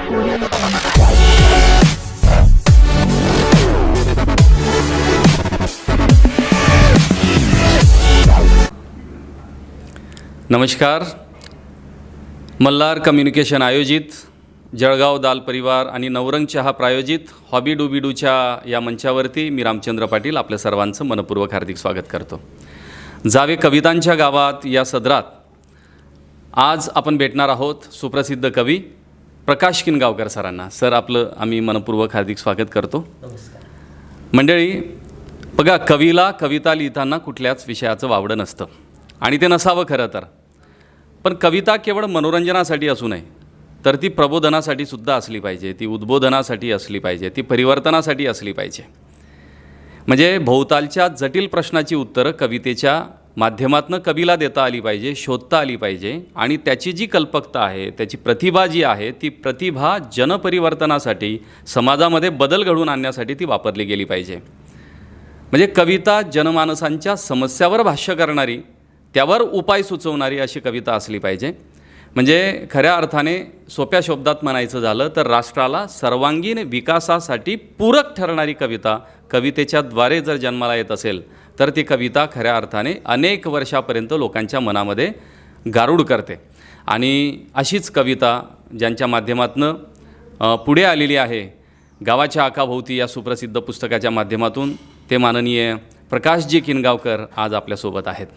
नमस्कार. मल्हार कम्युनिकेशन आयोजित, जळगाव दाल परिवार आणि नवरंग चहा प्रायोजित हॉबी डूबीडूच्या या मंचावरती मी रामचंद्र पाटील आपल्या सर्वांचं मनपूर्वक हार्दिक स्वागत करतो. जावे कवितांच्या गावात या सदरात आज आपण भेटणार आहोत सुप्रसिद्ध कवी प्रकाश किनगावकर सरांना. सर, आपलं आम्ही मनपूर्वक हार्दिक स्वागत करतो. मंडळी, बघा, कवीला कविता लिहिताना कुठल्याच विषयाचं वावडं नसतं आणि ते नसावं खरं तर. पण कविता केवळ मनोरंजनासाठी असू नये, तर ती प्रबोधनासाठी सुद्धा असली पाहिजे, ती उद्बोधनासाठी असली पाहिजे, ती परिवर्तनासाठी असली पाहिजे. म्हणजे भोवतालच्या जटिल प्रश्नाची उत्तरं कवितेच्या माध्यमातून कवीला देता आली पाहिजे, शोधता आली पाहिजे आणि त्याची जी कल्पकता आहे, त्याची प्रतिभा जी आहे, ती प्रतिभा जनपरिवर्तनासाठी, समाजामध्ये बदल घडवून आणण्यासाठी ती वापरली गेली पाहिजे. म्हणजे कविता जनमानसांच्या समस्यावर भाष्य करणारी, त्यावर उपाय सुचवणारी अशी कविता असली पाहिजे. म्हणजे खऱ्या अर्थाने सोप्या शब्दात म्हणायचं झालं तर राष्ट्राला सर्वांगीण विकासासाठी पूरक ठरणारी कविता कवितेच्या द्वारे जर जन्माला येत असेल तर ती कविता खऱ्या अर्थाने अनेक वर्षापर्यंत लोकांच्या मनामध्ये गारूड करते. आणि अशीच कविता ज्यांच्या माध्यमातून पुढे आलेली आहे गावाच्या आकाभोवती या सुप्रसिद्ध पुस्तकाच्या माध्यमातून, ते माननीय प्रकाशजी किनगावकर आज आपल्यासोबत आहेत.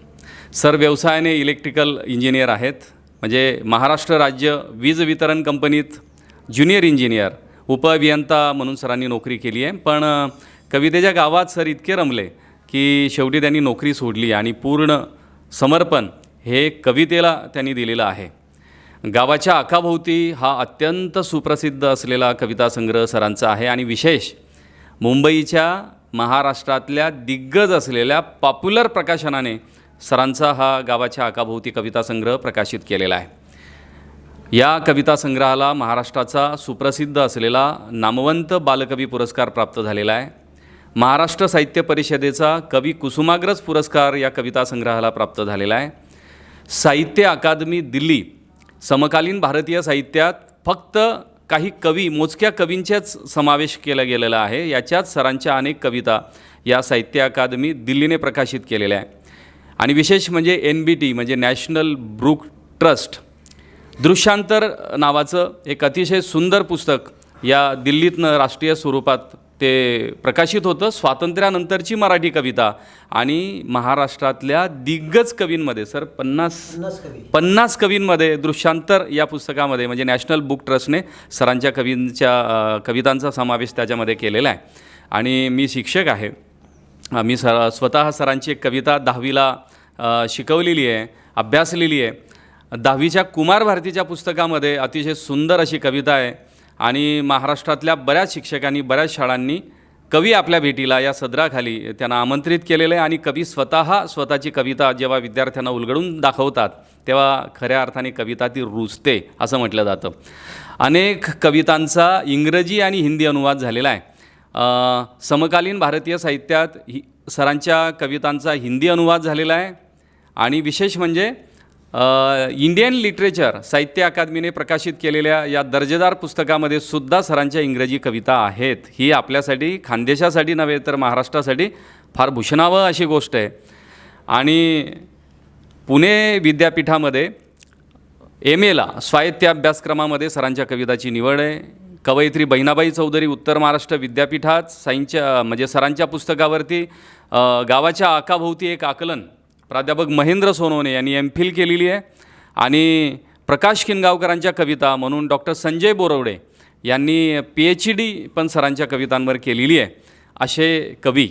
सर व्यवसायाने इलेक्ट्रिकल इंजिनियर आहेत. म्हणजे महाराष्ट्र राज्य वीज वितरण कंपनीत ज्युनियर इंजिनियर, उपअभियंता म्हणून सरांनी नोकरी केली आहे. पण कवितेच्या गावात सर इतके रमले की शेवटी त्यांनी नोकरी सोडली आणि पूर्ण समर्पण हे कवितेला त्यांनी दिलेलं आहे. गावाच्या आकाभोवती हा अत्यंत सुप्रसिद्ध असलेला कविता संग्रह सरांचा आहे आणि विशेष मुंबईच्या महाराष्ट्रातल्या दिग्गज असलेल्या पॉप्युलर प्रकाशनाने सरांचा हा गावाच्या आकाभोवती कविता संग्रह प्रकाशित केलेला आहे. या कविता संग्रहाला महाराष्ट्राचा सुप्रसिद्ध असलेला नामवंत बालकवी पुरस्कार प्राप्त झालेला आहे. महाराष्ट्र साहित्य परिषदेचा कवी कुसुमाग्रज पुरस्कार या कविता संग्रहाला प्राप्त झालेला आहे. साहित्य अकादमी दिल्ली समकालीन भारतीय साहित्यात फक्त काही कवी, मोजक्या कवींचेच समावेश केला गेलेला आहे. याच्यात सरांच्या अनेक कविता या साहित्य अकादमी दिल्लीने प्रकाशित केलेल्या आहे. आणि विशेष म्हणजे NBT म्हणजे नॅशनल बुक ट्रस्ट दृश्यांतर नावाचं एक अतिशय सुंदर पुस्तक या दिल्लीतनं राष्ट्रीय स्वरूपात ते प्रकाशित होतं. स्वातंत्र्यानंतरची मराठी कविता आणि महाराष्ट्रातल्या दिग्गज कवींमध्ये सर 50 कवींमध्ये दृश्यांतर या पुस्तकामध्ये म्हणजे नॅशनल बुक ट्रस्टने सरांच्या कवितांचा समावेश त्याच्यामध्ये केलेला आहे. आणि मी शिक्षक आहे. मी स्वतः सरांची एक कविता 10वीला शिकवलेली आहे, अभ्यासलेली आहे. 10वीच्या कुमार भारतीच्या पुस्तकामध्ये अतिशय सुंदर अशी कविता आहे आणि महाराष्ट्रातल्या बऱ्याच शिक्षकांनी, बऱ्याच शाळांनी कवी आपल्या भेटीला या सदराखाली त्यांना आमंत्रित केलेलं आहे. आणि कवी स्वतःची कविता जेव्हा विद्यार्थ्यांना उलगडून दाखवतात तेव्हा खऱ्या अर्थाने कविता ती रुजते असं म्हटलं जातं. अनेक कवितांचा इंग्रजी आणि हिंदी अनुवाद झालेला आहे. समकालीन भारतीय साहित्यात सरांच्या कवितांचा हिंदी अनुवाद झालेला आहे. आणि विशेष म्हणजे इंडियन लिटरेचर साहित्य अकादमीने प्रकाशित केलेल्या या दर्जेदार पुस्तकामध्ये सुद्धा सरांच्या इंग्रजी कविता आहेत. ही आपल्यासाठी, खानदेशासाठी नव्हे तर महाराष्ट्रासाठी फार भूषणावं अशी गोष्ट आहे. आणि पुणे विद्यापीठामध्ये MAला स्वायत्त अभ्यासक्रमामध्ये सरांच्या कविताची निवड आहे. कवयित्री बहिणाबाई चौधरी उत्तर महाराष्ट्र विद्यापीठात म्हणजे सरांच्या पुस्तकावरती गावाच्या आकाभोवती एक आकलन प्राध्यापक महेंद्र सोनवणे यांनी MPhil केलेली आहे. आणि प्रकाश किनगावकरांच्या कविता म्हणून डॉक्टर संजय बोरवडे यांनी PhD पण सरांच्या कवितांवर केलेली आहे. असे कवी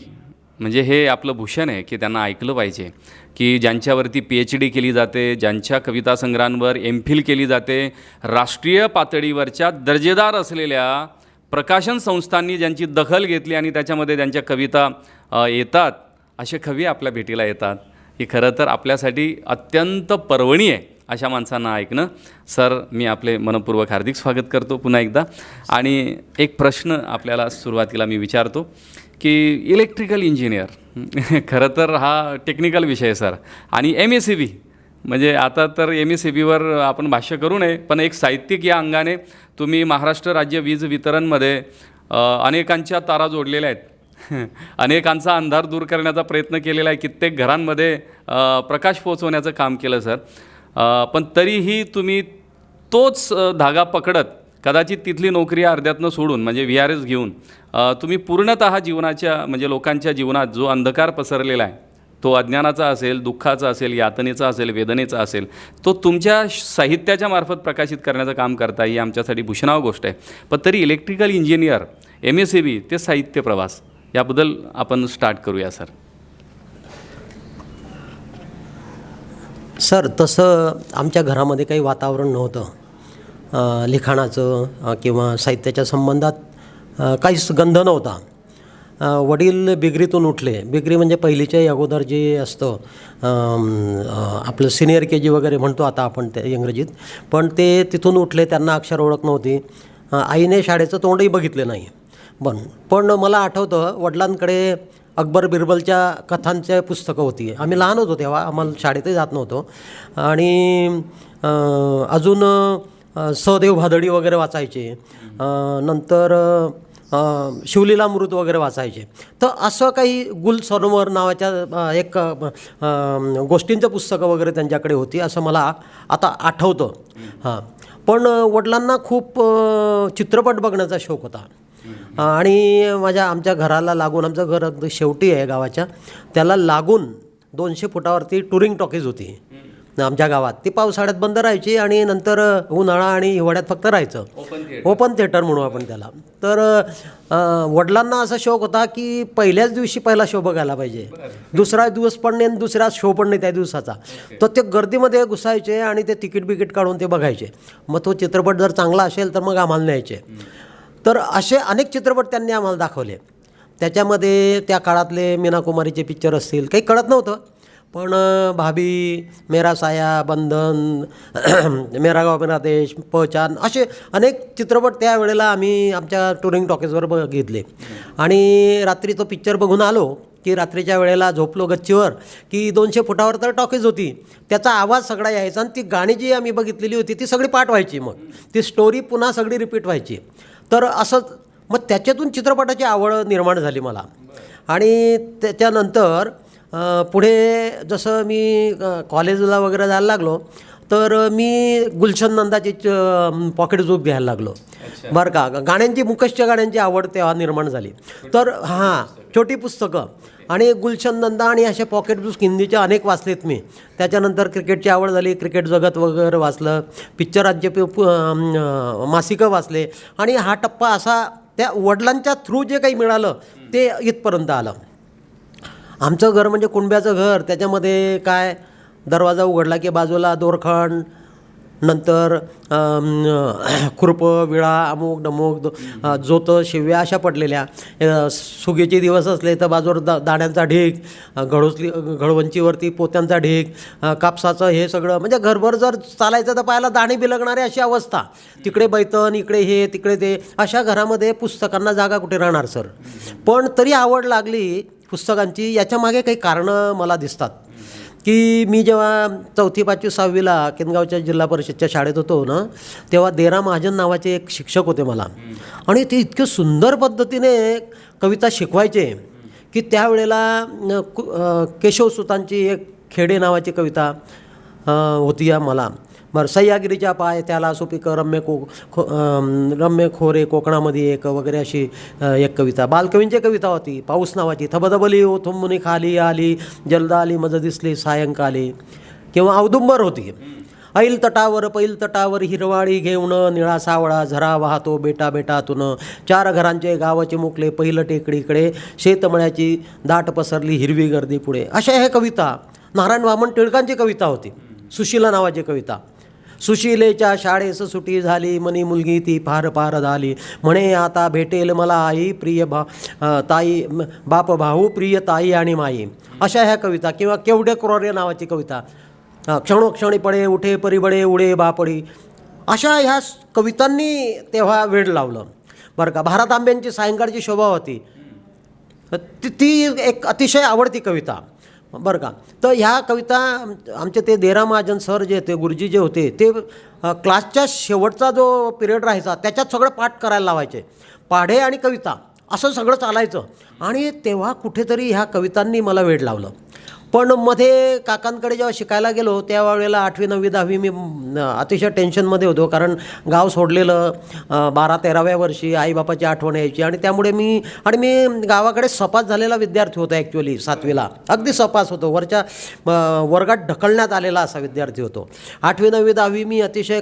म्हणजे हे आपलं भूषण आहे की त्यांना ऐकलं पाहिजे की ज्यांच्यावरती PhD केली जाते, ज्यांच्या कविता संग्रहांवर MPhil केली जाते, राष्ट्रीय पातळीवरच्या दर्जेदार असलेल्या प्रकाशन संस्थांनी ज्यांची दखल घेतली आणि त्याच्यामध्ये त्यांच्या कविता येतात, असे कवी आपल्या भेटीला येतात. ही खरं तर आपल्यासाठी अत्यंत पर्वणी आहे अशा माणसांना ऐकणं. सर, मी आपले मनपूर्वक हार्दिक स्वागत करतो पुन्हा एकदा. आणि एक प्रश्न आपल्याला सुरुवातीला मी विचारतो की इलेक्ट्रिकल इंजिनियर खरं तर हा टेक्निकल विषय सर, आणि MSCB म्हणजे आता तर MSEBीवर आपण भाष्य करू नये, पण एक साहित्यिक या अंगाने तुम्ही महाराष्ट्र राज्य वीज वितरणमध्ये अनेकांच्या तारा जोडलेल्या आहेत. अनेकांचा अंधार दूर करण्याचा प्रयत्न केलेला आहे. कित्येक घरांमध्ये प्रकाश पोहोचवण्याचं काम केलं सर. पण तरीही तुम्ही तोच धागा पकडत कदाचित तिथली नोकरी अर्ध्यातनं सोडून म्हणजे VRS घेऊन तुम्ही पूर्णतः जीवनाच्या म्हणजे लोकांच्या जीवनात जो अंधकार पसरलेला आहे, तो अज्ञानाचा असेल, दुःखाचा असेल, यातनेचा असेल, वेदनेचा असेल, तो तुमच्या साहित्याच्या मार्फत प्रकाशित करण्याचं काम करता ही आमच्यासाठी भूषणाव गोष्ट आहे. पण तरी इलेक्ट्रिकल इंजिनियर, MSEB ते साहित्य प्रवास याबद्दल आपण स्टार्ट करूया सर. सर, तसं आमच्या घरामध्ये काही वातावरण नव्हतं लिखाणाचं किंवा साहित्याच्या संबंधात काहीच गंध नव्हता. वडील बिगरीतून उठले. बिगरी म्हणजे पहिलीच्या अगोदर जे असतं आपलं सिनियर KG वगैरे म्हणतो आता आपण ते इंग्रजीत, पण ते तिथून उठले. त्यांना अक्षर ओळख नव्हती. आईने शाळेचं तोंडही बघितलं नाही. पण मला आठवतं वडिलांकडे अकबर बिरबलच्या कथांच्या पुस्तकं होती. आम्ही लहान होतो तेव्हा, आम्हाला शाळेतही जात नव्हतो. आणि अजून सहदेव भादडी वगैरे वाचायचे. नंतर शिवलीलामृत वगैरे वाचायचे. तर असं काही गुल सरोवर नावाच्या एक गोष्टींचं पुस्तकं वगैरे त्यांच्याकडे होती असं मला आता आठवतं. पण वडिलांना खूप चित्रपट बघण्याचा शौक होता. आणि आमच्या घराला लागून, आमचं घर अगदी शेवटी आहे गावाच्या, त्याला लागून 200 फुटावरती टुरिंग टॉकीज होती आमच्या गावात. ती पावसाळ्यात बंद राहायची आणि नंतर उन्हाळा आणि हिवाळ्यात फक्त राहायचं. ओपन थिएटर म्हणू आपण त्याला. तर वडिलांना असा शौक होता की पहिल्याच दिवशी पहिला शो बघायला पाहिजे. दुसरा दिवस पण नाही, दुसरा शो पण नाही त्या दिवसाचा. तर ते गर्दीमध्ये घुसायचे आणि ते तिकीट काढून ते बघायचे. मग तो चित्रपट जर चांगला असेल तर मग आम्हाला न्यायचे. तर असे अनेक चित्रपट त्यांनी आम्हाला दाखवले. त्याच्यामध्ये त्या काळातले मीना कुमारीचे पिक्चर असतील, काही कळत नव्हतं, पण भाभी, मेरा साया, बंधन, मेरा गाव मेरा देश, पहचान, असे अनेक चित्रपट त्यावेळेला आम्ही आमच्या टुरिंग टॉकीजवर बघितले. आणि रात्री तो पिक्चर बघून आलो की रात्रीच्या वेळेला झोपलो गच्चीवर की 200 फुटावर तर टॉकीज होती. त्याचा आवाज सगळा यायचा आणि ती गाणी जी आम्ही बघितलेली होती ती सगळी पाठ व्हायची. मग ती स्टोरी पुन्हा सगळी रिपीट व्हायची. तर असं मग त्याच्यातून चित्रपटाची आवड निर्माण झाली मला. आणि त्याच्यानंतर पुढे जसं मी कॉलेजला वगैरे जायला लागलो तर मी गुलशन नंदाची पॉकेट बुक घ्यायला लागलो. बरं का, गाण्यांची, मुकेशच्या गाण्यांची आवड तेव्हा निर्माण झाली. तर छोटी पुस्तकं आणि गुलशन नंदा आणि असे पॉकेट बुक्स हिंदीचे अनेक वाचलेत मी. त्याच्यानंतर क्रिकेटची आवड झाली, क्रिकेट जगत वगैरे वाचलं, पिक्चरांचे मासिकं वाचले. आणि हा टप्पा असा त्या वडिलांच्या थ्रू जे काही मिळालं ते इथपर्यंत आलं. आमचं घर म्हणजे कुणब्याचं घर. त्याच्यामध्ये काय, दरवाजा उघडला की बाजूला दोरखंड, नंतर खुरपं, विळा, अमुक डमुक, जोतं, शिव्या अशा पडलेल्या. सुगीचे दिवस असले तर बाजूवर दाण्यांचा ढीग, घडवंचीवरती पोत्यांचा ढीग, कापसाचं हे सगळं. म्हणजे घरभर जर चालायचं तर पाहायला दाणे बिलगणारे अशी अवस्था. तिकडे बैतन, इकडे हे, तिकडे ते. अशा घरामध्ये पुस्तकांना जागा कुठे राहणार सर. पण तरी आवड लागली पुस्तकांची. याच्या मागे काही कारणं मला दिसतात की मी जेव्हा 4थी 5वी 6वीला किनगावच्या जिल्हा परिषदच्या शाळेत होतो ना, तेव्हा देरा महाजन नावाचे एक शिक्षक होते मला. आणि ते इतके सुंदर पद्धतीने कविता शिकवायचे की त्यावेळेला केशवसुतांची एक खेडे नावाची कविता होती मला. बरं, सह्यागिरीच्या पाय त्याला सुपिक रम्य खोरे कोकणामध्ये एक वगैरे अशी एक कविता. बालकवींची कविता होती. पाऊस नावाची. थबधबली ओ थुंबुनी खाली आली, जलदा आली मज दिसली सायंकाली. किंवा औदुंबर होती. ऐल तटावर पैल तटावर हिरवाळी घेऊन, निळा सावळा झरा वाहतो बेटा बेटातून, 4 घरांचे गावाचे मुकले पहिलं टेकडीकडे, शेतमळ्याची दाट पसरली हिरवी गर्दी पुढे. अशा ह्या कविता. नारायण वामन टिळकांची कविता होती, सुशीला नावाची कविता. सुशीलेच्या शाळेस सुटी झाली, मनी मुलगी ती फार फार झाली, म्हणे आता भेटेल मला आई प्रिय ताई, बाप भाऊ प्रिय ताई आणि माई. अशा ह्या कविता. किंवा केवढे क्रोरे नावाची कविता. क्षणोक्षणी पडे उठे परिबडे उडे बापडी. अशा ह्या कवितांनी तेव्हा वेड लावलं. बरं का. भारत आंब्यांची सायंकाळची शोभा होती, ती एक अतिशय आवडती कविता. बरं का. तर ह्या कविता आमचे ते देरा महाजन सर जे होते, गुरुजी जे होते, ते क्लासच्या शेवटचा जो पिरियड राहायचा त्याच्यात सगळं पाठ करायला लावायचे. पाढे आणि कविता असं सगळं चालायचं. आणि तेव्हा कुठेतरी ह्या कवितांनी मला वेड लावलं. पण मध्ये काकांकडे जेव्हा शिकायला गेलो त्यावेळेला 8वी 9वी 10वी मी अतिशय टेन्शनमध्ये होतो, कारण गाव सोडलेलं, 12-13व्या वर्षी आईबापाची आठवण यायची. आणि त्यामुळे मी गावाकडे सपास झालेला विद्यार्थी होतो. ॲक्च्युअली 7वीला अगदी सपास होतो, वरच्या वर्गात ढकलण्यात आलेला असा विद्यार्थी होतो. 8वी 9वी 10वी मी अतिशय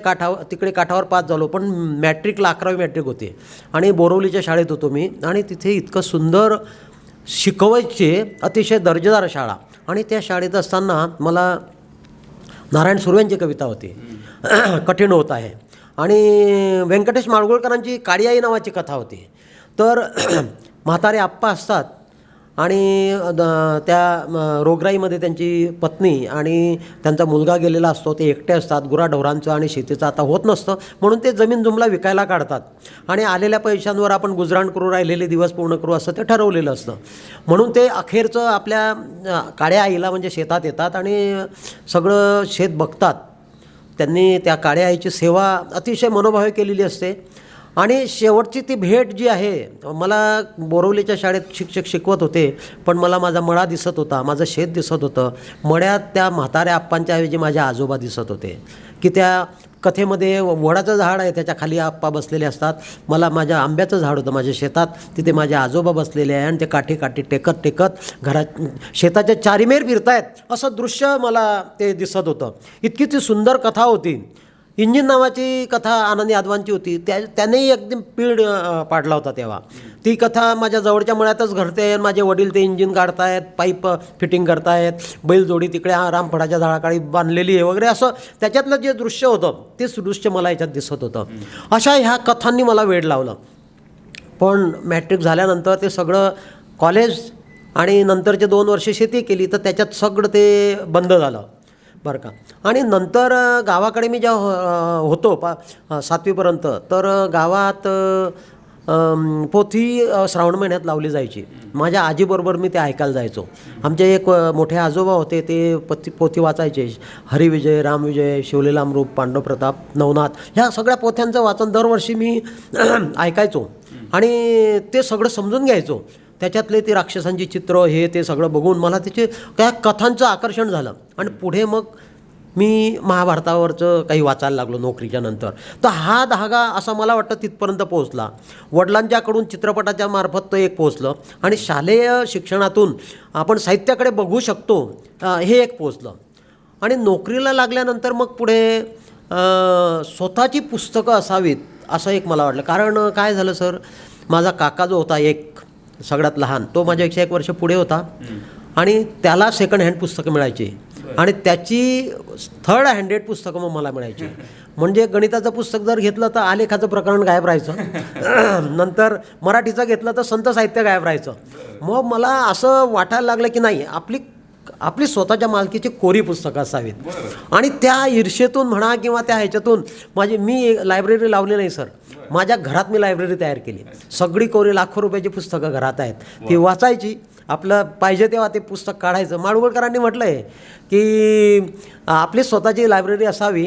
तिकडे काठावर पास झालो. पण मॅट्रिकला 11वी मॅट्रिक होते आणि बोरवलीच्या शाळेत होतो मी. आणि तिथे इतकं सुंदर शिकवायचे, अतिशय दर्जेदार शाळा. आणि त्या शाळेत असताना मला नारायण सुर्व्यांची कविता होती, कठीण होत आहे. आणि व्यंकटेश माडगुळकरांची काळी आई नावाची कथा होती. तर म्हातारे आप्पा असतात आणि त्या रोगराईमध्ये त्यांची पत्नी आणि त्यांचा मुलगा गेलेला असतो. ते एकटे असतात. गुराढोरांचं आणि शेतीचं आता होत नसतं, म्हणून ते जमीन जुमला विकायला काढतात. आणि आलेल्या पैशांवर आपण गुजराण करू, राहिलेले दिवस पूर्ण करू असं ते ठरवलेलं असतं. म्हणून ते अखेरचं आपल्या काळ्या आईला म्हणजे शेतात येतात आणि सगळं शेत बघतात. त्यांनी त्या काळ्या आईची सेवा अतिशय मनोभावे केलेली असते. आणि शेवटची ती भेट जी आहे, मला बोरवलीच्या शाळेत शिक्षक शिकवत होते, पण मला माझा मळा दिसत होता, माझं शेत दिसत होतं. मळ्यात त्या म्हाताऱ्या आप्पांच्या ऐवजी माझे आजोबा दिसत होते. की त्या कथेमध्ये वडाचं झाड आहे, त्याच्या खाली आप्पा बसलेले असतात. मला माझ्या आंब्याचं झाड होतं माझ्या शेतात, तिथे माझे आजोबा बसलेले आहे. आणि ते काठी टेकत टेकत घरात शेताच्या चारीमेर फिरतायत असं दृश्य मला ते दिसत होतं. इतकी ती सुंदर कथा होती. इंजिन नावाची कथा आनंद यादवांची होती. त्यानेही एकदम पीड पाडला होता तेव्हा. ती कथा माझ्या जवळच्या मळ्यातच घडते. माझे वडील ते इंजिन काढतायत, पाईप फिटिंग करतायत, बैलजोडी तिकडे रामफळाच्या झाडाखाली बांधलेली आहे वगैरे, असं त्याच्यातलं जे दृश्य होतं तेच दृश्य मला याच्यात दिसत होतं. अशा ह्या कथांनी मला वेड लावलं. पण मॅट्रिक झाल्यानंतर ते सगळं कॉलेज आणि नंतरचे 2 वर्ष शेती केली, तर त्याच्यात सगळं ते बंद झालं बरं का. आणि नंतर गावाकडे मी जेव्हा होतो 7वीपर्यंत, तर गावात पोथी श्रावण महिन्यात लावली जायची. माझ्या आजीबरोबर मी ते ऐकायला जायचो. आमचे एक मोठे आजोबा होते, ते पोथी वाचायचे. हरिविजय, रामविजय, शिवलीलामृत, पांडवप्रताप, नवनाथ, ह्या सगळ्या पोथ्यांचं वाचन दरवर्षी मी ऐकायचो आणि ते सगळं समजून घ्यायचो. त्याच्यातले ते राक्षसांची चित्र हे ते सगळं बघून मला त्याचे त्या कथांचं आकर्षण झालं. आणि पुढे मग मी महाभारतावरचं काही वाचायला लागलो नोकरीच्या नंतर. तर हा धागा असा मला वाटतं तिथपर्यंत पोहोचला. वडिलांच्याकडून चित्रपटाच्या मार्फत तो एक पोहोचलं. आणि शालेय शिक्षणातून आपण साहित्याकडे बघू शकतो हे एक पोहोचलं. आणि नोकरीला लागल्यानंतर मग पुढे स्वतःची पुस्तकं असावीत असं एक मला वाटलं. कारण काय झालं सर, माझा काका जो होता एक सगळ्यात लहान, तो माझ्यापेक्षा 1 वर्ष पुढे होता. आणि त्याला सेकंड हँड पुस्तकं मिळायची आणि त्याची थर्ड हँडेड पुस्तकं मग मला मिळायची. म्हणजे गणिताचं पुस्तक जर घेतलं तर आलेखाचं प्रकरण गायब राहायचं. नंतर मराठीचं घेतलं तर संत साहित्य गायब राहायचं. मग मला असं वाटायला लागलं की नाही, आपली स्वतःच्या मालकीची कोरी पुस्तकं असावीत. आणि त्या ईर्षेतून म्हणा किंवा त्या ह्याच्यातून मी लायब्ररी लावली नाही सर, माझ्या घरात मी लायब्ररी तयार केली. सगळी कोरी लाखो रुपयाची पुस्तकं घरात आहेत, ती वाचायची. आपलं पाहिजे तेव्हा ते पुस्तक काढायचं. माडगुळकरांनी म्हटलं आहे की आपली स्वतःची लायब्ररी असावी,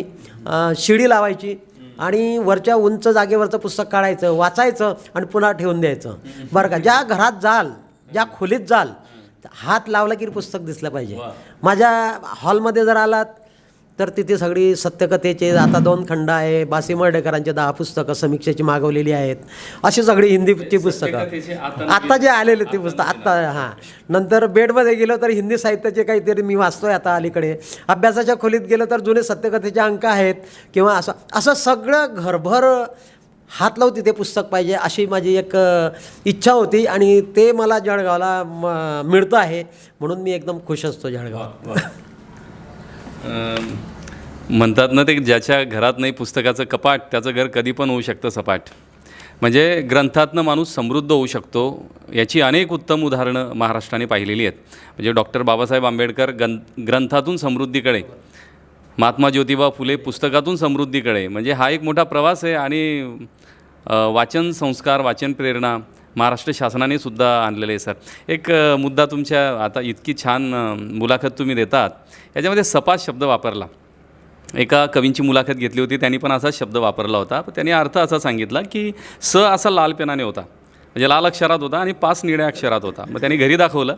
शिडी लावायची आणि वरच्या उंच जागेवरचं पुस्तक काढायचं, वाचायचं आणि पुन्हा ठेवून द्यायचं बरं का. ज्या घरात जाल, ज्या खोलीत जाल, हात लावला की पुस्तक दिसलं पाहिजे. माझ्या हॉलमध्ये जर आलात तर तिथे सगळी सत्यकथेचे आता 2 खंड आहे, बासी मर्डेकरांचे 10 पुस्तकं समीक्षेची मागवलेली आहेत, अशी सगळी हिंदीची पुस्तकं आत्ता जे आलेले ते पुस्तक आत्ता. हां, नंतर बेडमध्ये गेलो तर हिंदी साहित्याचे काहीतरी मी वाचतोय आता अलीकडे. अभ्यासाच्या खोलीत गेलो तर जुने सत्यकथेचे अंक आहेत किंवा असं सगळं घरभर हात लावू तिथे पुस्तक पाहिजे अशी माझी एक इच्छा होती. आणि ते मला जळगावला मिळतं आहे म्हणून मी एकदम खुश असतो जळगावात. म्हणतात ना ते, ज्याच्या घरात नाही पुस्तकाचं कपाट त्याचं घर कधी पण होऊ शकतं सपाट. म्हणजे ग्रंथातनं माणूस समृद्ध होऊ शकतो, याची अनेक उत्तम उदाहरणं महाराष्ट्राने पाहिलेली आहेत. म्हणजे डॉक्टर बाबासाहेब आंबेडकर ग्रंथातून समृद्धीकडे, महात्मा ज्योतिबा फुले पुस्तकातून समृद्धीकडे. म्हणजे हा एक मोठा प्रवास आहे. आणि वाचन संस्कार, वाचन प्रेरणा महाराष्ट्र शासनाने सुद्धा आणलेलं आहे सर. एक मुद्दा तुमच्या आता इतकी छान मुलाखत तुम्ही देतात याच्यामध्ये सपास शब्द वापरला. एका कवींची मुलाखत घेतली होती, त्यांनी पण असाच शब्द वापरला होता. पण त्यांनी अर्थ असा सांगितला की स असा लाल पेनाने होता, म्हणजे लाल अक्षरात होता आणि 5 निळ्या अक्षरात होता. मग त्यांनी घरी दाखवलं.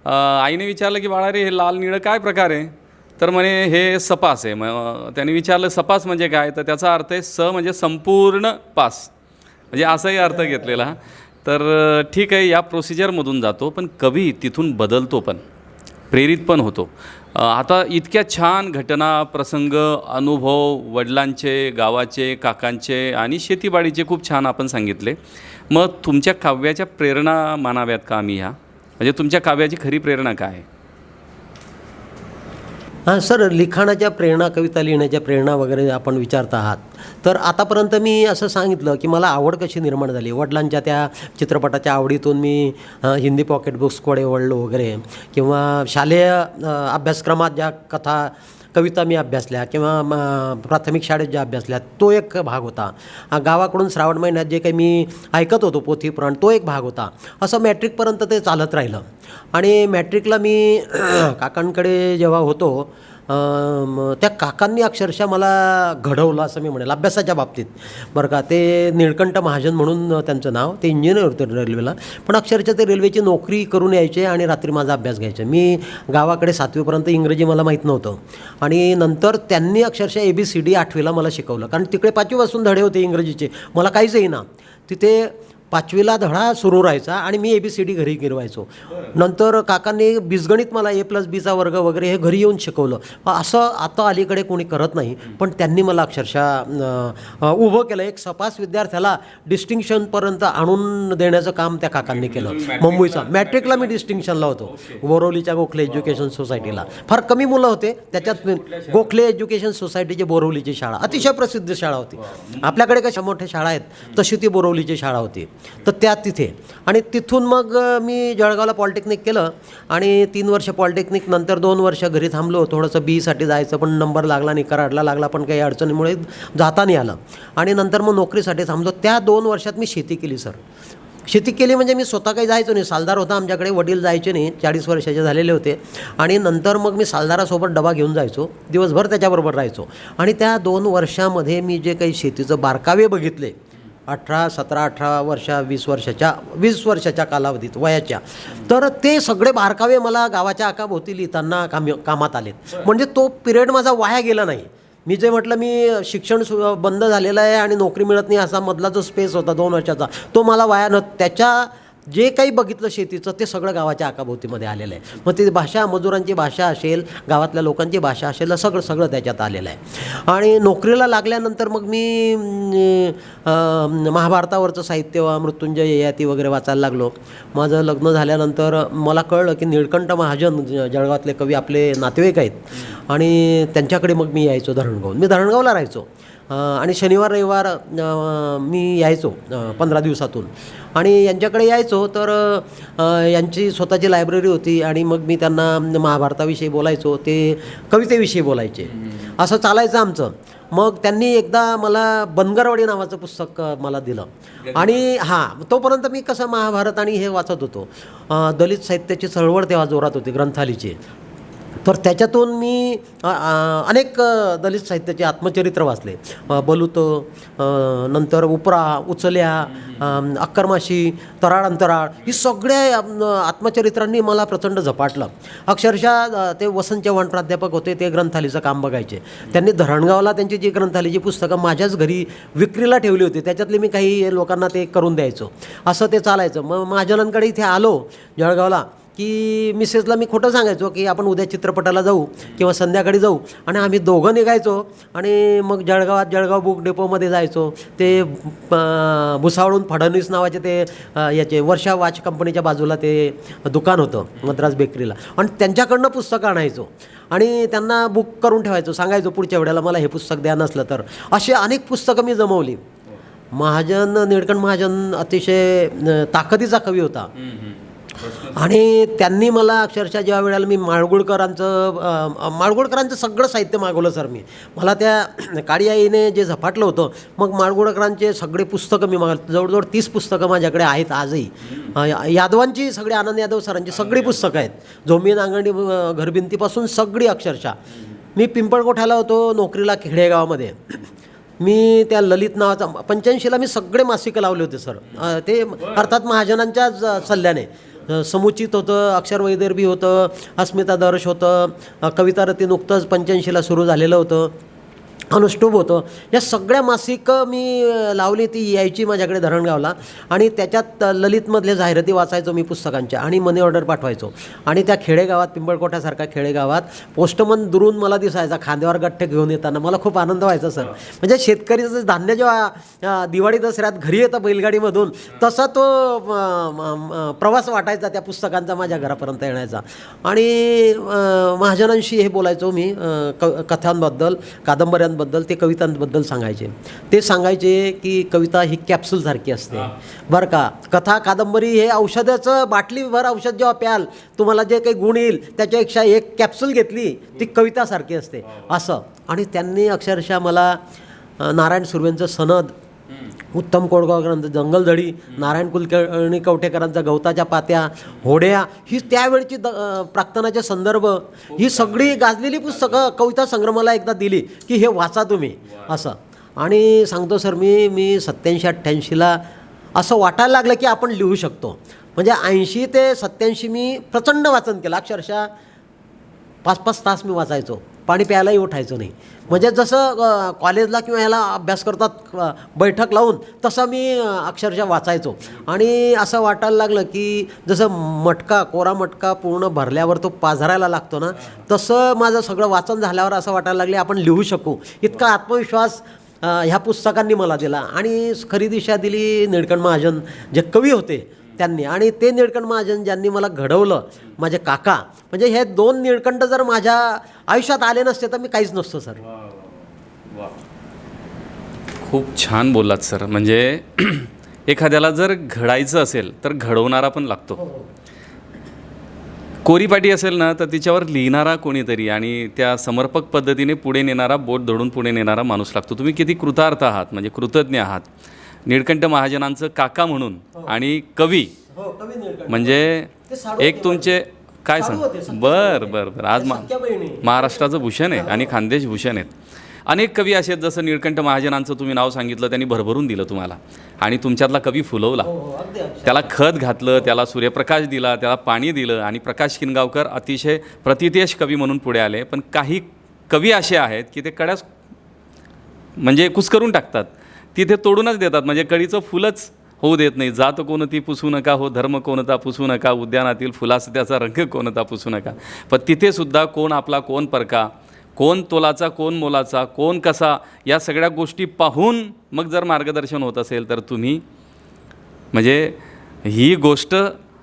आईने विचारलं की बाळा रे हे लाल निळं काय प्रकार आहे, तर म्हणे हे सपास आहे. मग त्यांनी विचारलं सपास म्हणजे काय, तर त्याचा अर्थ आहे स म्हणजे संपूर्ण पास, म्हणजे असाही अर्थ घेतलेला. तर ठीक आहे, या प्रोसिजरमधून जातो, पण कवी तिथून बदलतो पण, प्रेरित पण होतो. आता इतक्या छान घटना, प्रसंग, अनुभव वडिलांचे, गावाचे, काकांचे आणि शेतीबाडीचे खूप छान आपण सांगितले. मग तुमच्या काव्याच्या प्रेरणा मानाव्यात का आम्ही ह्या, म्हणजे तुमच्या काव्याची खरी प्रेरणा काय आहे? हां सर, लिखाणाच्या प्रेरणा, कविता लिहिण्याच्या प्रेरणा वगैरे आपण विचारत आहात. तर आतापर्यंत मी असं सांगितलं की मला आवड कशी निर्माण झाली. वडिलांच्या त्या चित्रपटाच्या आवडीतून मी हिंदी पॉकेट बुक्सकडे वळलो वगैरे, किंवा शालेय अभ्यासक्रमात ज्या कथा कविता मी अभ्यासल्या किंवा प्राथमिक शाळेत ज्या अभ्यासल्या तो एक भाग होता. गावाकडून श्रावण महिन्यात जे काही मी ऐकत होतो पोथी पुराण तो एक भाग होता. असं मॅट्रिकपर्यंत ते चालत राहिलं. आणि मॅट्रिकला मी काकांकडे जेव्हा होतो, त्या काकांनी अक्षरशः मला घडवलं असं मी म्हणेल अभ्यासाच्या बाबतीत बरं का. ते निळकंठ महाजन म्हणून त्यांचं नाव, ते इंजिनियर होते रेल्वेला, पण अक्षरशः ते रेल्वेची नोकरी करून यायचे आणि रात्री माझा अभ्यास घ्यायचे. मी गावाकडे 7वीपर्यंत इंग्रजी मला माहीत नव्हतं, आणि नंतर त्यांनी अक्षरशः ABCD 8वीला मला शिकवलं, कारण तिकडे 5वीपासून धडे होते इंग्रजीचे, मला काहीच येईना. तिथे 5वीला धडा सुरू राहायचा आणि मी ABCD घरी गिरवायचो. नंतर काकांनी बीजगणित मला A+B वर्ग वगैरे हे घरी येऊन शिकवलं. असं आता अलीकडे कोणी करत नाही, पण त्यांनी मला अक्षरशः उभं केलं. एक सपास विद्यार्थ्याला डिस्टिंक्शनपर्यंत आणून देण्याचं काम त्या काकांनी केलं. मुंबईचा मॅट्रिकला मी डिस्टिंक्शनला होतो, बोरवलीच्या गोखले एज्युकेशन सोसायटीला. फार कमी मुलं होते त्याच्यात. गोखले एज्युकेशन सोसायटीची बोरवलीची शाळा अतिशय प्रसिद्ध शाळा होती. आपल्याकडे कशा मोठ्या शाळा आहेत तशी ती बोरवलीची शाळा होती. तर त्या तिथे, आणि तिथून मग मी जळगावला पॉलिटेक्निक केलं, आणि 3 वर्ष पॉलिटेक्निक नंतर 2 वर्ष घरी थांबलो. थोडंसं BEसाठी जायचं पण नंबर लागला नाही, कराडला लागला पण काही अडचणीमुळे जाता नाही आलं, आणि नंतर मग नोकरीसाठी थांबलो. त्या 2 वर्षात मी शेती केली सर. शेती केली म्हणजे मी स्वतः काही जायचो नाही. सालदार होता आमच्याकडे, वडील जायचे नाही, 40 वर्षाचे झालेले होते. आणि नंतर मग मी सालदारासोबत डबा घेऊन जायचो, दिवसभर त्याच्याबरोबर राहायचो. आणि त्या 2 वर्षामध्ये मी जे काही शेतीचं बारकावे बघितले, 17-18 वर्ष 20 वर्षाच्या कालावधीत वयाच्या, तर ते सगळे बारकावे मला गावाच्या आकाभोवती लिहिताना कामात आलेत. म्हणजे तो पिरियड माझा वाया गेला नाही. मी जे म्हटलं मी शिक्षण बंद झालेलं आहे आणि नोकरी मिळत नाही असा मधला जो स्पेस होता 2 वर्षाचा, तो मला वाया न, त्याच्या जे काही बघितलं शेतीचं ते सगळं गावाच्या आकाभोवतीमध्ये आलेलं आहे. मग ती भाषा, मजुरांची भाषा असेल, गावातल्या लोकांची भाषा असेल, सगळं त्याच्यात आलेलं आहे. आणि नोकरीला लागल्यानंतर मग मी महाभारतावरचं साहित्य, मृत्युंजय ययाती वगैरे वाचायला लागलो. माझं लग्न झाल्यानंतर मला कळलं की निळकंठ महाजन जळगावातले कवी आपले नातेवाईक आहेत, आणि त्यांच्याकडे मग मी यायचो धरणगावून. मी धरणगावला राहायचो, आणि शनिवार रविवार मी यायचो 15 दिवसातून, आणि यांच्याकडे यायचो. तर यांची स्वतःची लायब्ररी होती, आणि मग मी त्यांना महाभारताविषयी बोलायचो, ते कवितेविषयी बोलायचे, असं चालायचं आमचं. मग त्यांनी एकदा मला बनगरवाडी नावाचं पुस्तक मला दिलं, आणि तोपर्यंत मी कसं महाभारत आणि हे वाचत होतो. दलित साहित्याची चळवळ तेव्हा जोरात होती, ग्रंथालीची. तर त्याच्यातून मी अनेक दलित साहित्याचे आत्मचरित्र वाचले. बलूत, नंतर उपरा, उचल्या, अक्करमाशी, तराळ अंतराळ, ही सगळ्या आत्मचरित्रांनी मला प्रचंड झपाटलं. अक्षरशः ते वसंत चव्हाण प्राध्यापक होते, ते ग्रंथालीचं काम बघायचे. त्यांनी धरणगावला त्यांची जी ग्रंथालीची पुस्तकं माझ्याच घरी विक्रीला ठेवली होती, त्याच्यातले मी काही लोकांना ते करून द्यायचो. असं ते चालायचं. मग महाजनांकडे इथे आलो जळगावला की मिसेसला मी खोटं सांगायचो की आपण उद्या चित्रपटाला जाऊ किंवा संध्याकाळी जाऊ, आणि आम्ही दोघं निघायचो आणि मग जळगाव बुक डेपोमध्ये जायचो. ते भुसावळून फडणवीस नावाचे ते याचे वर्षा वॉच कंपनीच्या बाजूला ते दुकान होतं मद्रास बेकरीला, आणि त्यांच्याकडनं पुस्तकं आणायचो आणि त्यांना बुक करून ठेवायचो, सांगायचो पुढच्या वेळेला मला हे पुस्तक द्या नसलं तर. अशी अनेक पुस्तकं मी जमवली. महाजन, निळकंठ महाजन अतिशय ताकदीचा कवी होता, आणि त्यांनी मला अक्षरशः ज्या वेळेला मी माडगुळकरांचं सगळं साहित्य मागवलं सर मी. मला त्या काळी आईने जे झपाटलं होतं, मग माडगुळकरांचे सगळे पुस्तकं मी जवळजवळ 30 पुस्तकं माझ्याकडे आहेत आजही. यादवांची सगळे, आनंद यादव सरांची सगळी पुस्तकं आहेत, झोंबी नांगरणी घरभिंतीपासून सगळी अक्षरशः. मी पिंपळकोठ्याला होतो नोकरीला खेडेगावामध्ये. मी त्या ललित नावाचा 85ला मी सगळे मासिकं लावले होते सर, ते अर्थात महाजनांच्याच सल्ल्याने. समुचित होतं, अक्षर वैदर्भी होतं, अस्मिता दर्श होतं, कविता रती नुकतंच 85ला सुरू झालेलं होतं, अनुष्टुभ होतं. या सगळ्या मासिकं मी लावली, ती यायची माझ्याकडे धरणगावला. आणि त्याच्यात ललितमधले जाहिराती वाचायचो मी पुस्तकांच्या आणि मनी ऑर्डर पाठवायचो. आणि त्या खेडेगावात, पिंपळकोट्यासारख्या खेडेगावात पोस्टमन दुरून मला दिसायचा खांद्यावर गठ्ठे घेऊन येताना. मला खूप आनंद व्हायचा सर. म्हणजे शेतकरीचं धान्य जेव्हा दिवाळी दसऱ्यात घरी येतं बैलगाडीमधून, तसा तो प्रवास वाटायचा त्या पुस्तकांचा माझ्या घरापर्यंत येण्याचा. आणि महाजनांशी हे बोलायचो मी, कथांबद्दल, कादंबऱ्यांबद्दल, ते कवितांबद्दल सांगायचे. ते सांगायचे की कविता ही कॅप्सूलसारखी असते बरं का. कथा कादंबरी हे औषधाचं, बाटलीभर औषध जेव्हा प्याल तुम्हाला जे काही गुण येईल त्याच्यापेक्षा एक कॅप्सूल घेतली ती कवितासारखी असते असं. आणि त्यांनी अक्षरशः मला नारायण सुर्वेंचं सनद, उत्तम कोडगावकरांचं जंगलझडी, नारायण कुलकर्णी कवठेकरांचा गवताच्या पात्या, होड्या, ही त्यावेळची प्राक्तनाचे संदर्भ, ही सगळी गाजलेली पुस्तकं कविता संग्रहाला एकदा दिली की हे वाचा तुम्ही असं. आणि सांगतो सर, मी 87-88ला असं वाटायला लागलं की आपण लिहू शकतो. म्हणजे 80 ते 87 मी प्रचंड वाचन केलं. अक्षरशः 5-5 तास मी वाचायचो, पाणी प्यायलाही उठायचं नाही. म्हणजे जसं कॉलेजला किंवा ह्याला अभ्यास करतात बैठक लावून, तसं मी अक्षरशः वाचायचो. आणि असं वाटायला लागलं की जसं मटका, कोरा मटका पूर्ण भरल्यावर तो पाझरायला लागतो ना, तसं माझं सगळं वाचन झाल्यावर असं वाटायला लागले आपण लिहू शकू. इतका आत्मविश्वास ह्या पुस्तकांनी मला दिला. आणि खरी दिशा दिली निळकंठ महाजन जे कवी होते त्यांनी. आणि ते निळकंठ महाजन ज्यांनी मला घडवलं, माझे काका. म्हणजे हे 2 निळकंठ जर माझ्या आयुष्यात आले नसते तर मी काहीच नसतो सर. खूप छान बोललात सर. म्हणजे एखाद्याला जर घडायचं असेल तर घडवणारा पण लागतो. कोरीपाटी असेल ना तर तिच्यावर लिहिणारा कोणीतरी आणि त्या समर्पक पद्धतीने पुढे नेणारा, बोट धरून पुढे नेणारा माणूस लागतो. तुम्ही किती कृतार्थ आहात, म्हणजे कृतज्ञ आहात. निळकंठ महाजनांचं काका म्हणून आणि कवी म्हणजे एक तुमचे काय सांग. बरं आज महाराष्ट्राचं भूषण आहे आणि खानदेश भूषण आहेत. अनेक कवी असे आहेत, जसं निळकंठ महाजनांचं तुम्ही नाव सांगितलं, त्यांनी भरभरून दिलं तुम्हाला आणि तुमच्यातला कवी फुलवला. त्याला खत घातलं, त्याला सूर्यप्रकाश दिला, त्याला पाणी दिलं आणि प्रकाश किनगावकर अतिशय प्रतितेज कवी म्हणून पुढे आले. पण काही कवी असे आहेत की ते कड्यास म्हणजे कुस्करून टाकतात, तिथे तोडूनच देतात. म्हणजे कळीचं फुलच होऊ देत नाही. जात कोणती पुसू नका हो, धर्म कोणता पुसू नका, उद्यानातील फुलास त्याचा रंग कोणता पुसू नका. पण तिथेसुद्धा कोण आपला कोण परका, कोण तोलाचा कोण मोलाचा, कोण कसा, या सगळ्या गोष्टी पाहून मग जर मार्गदर्शन होत असेल तर तुम्ही, म्हणजे ही गोष्ट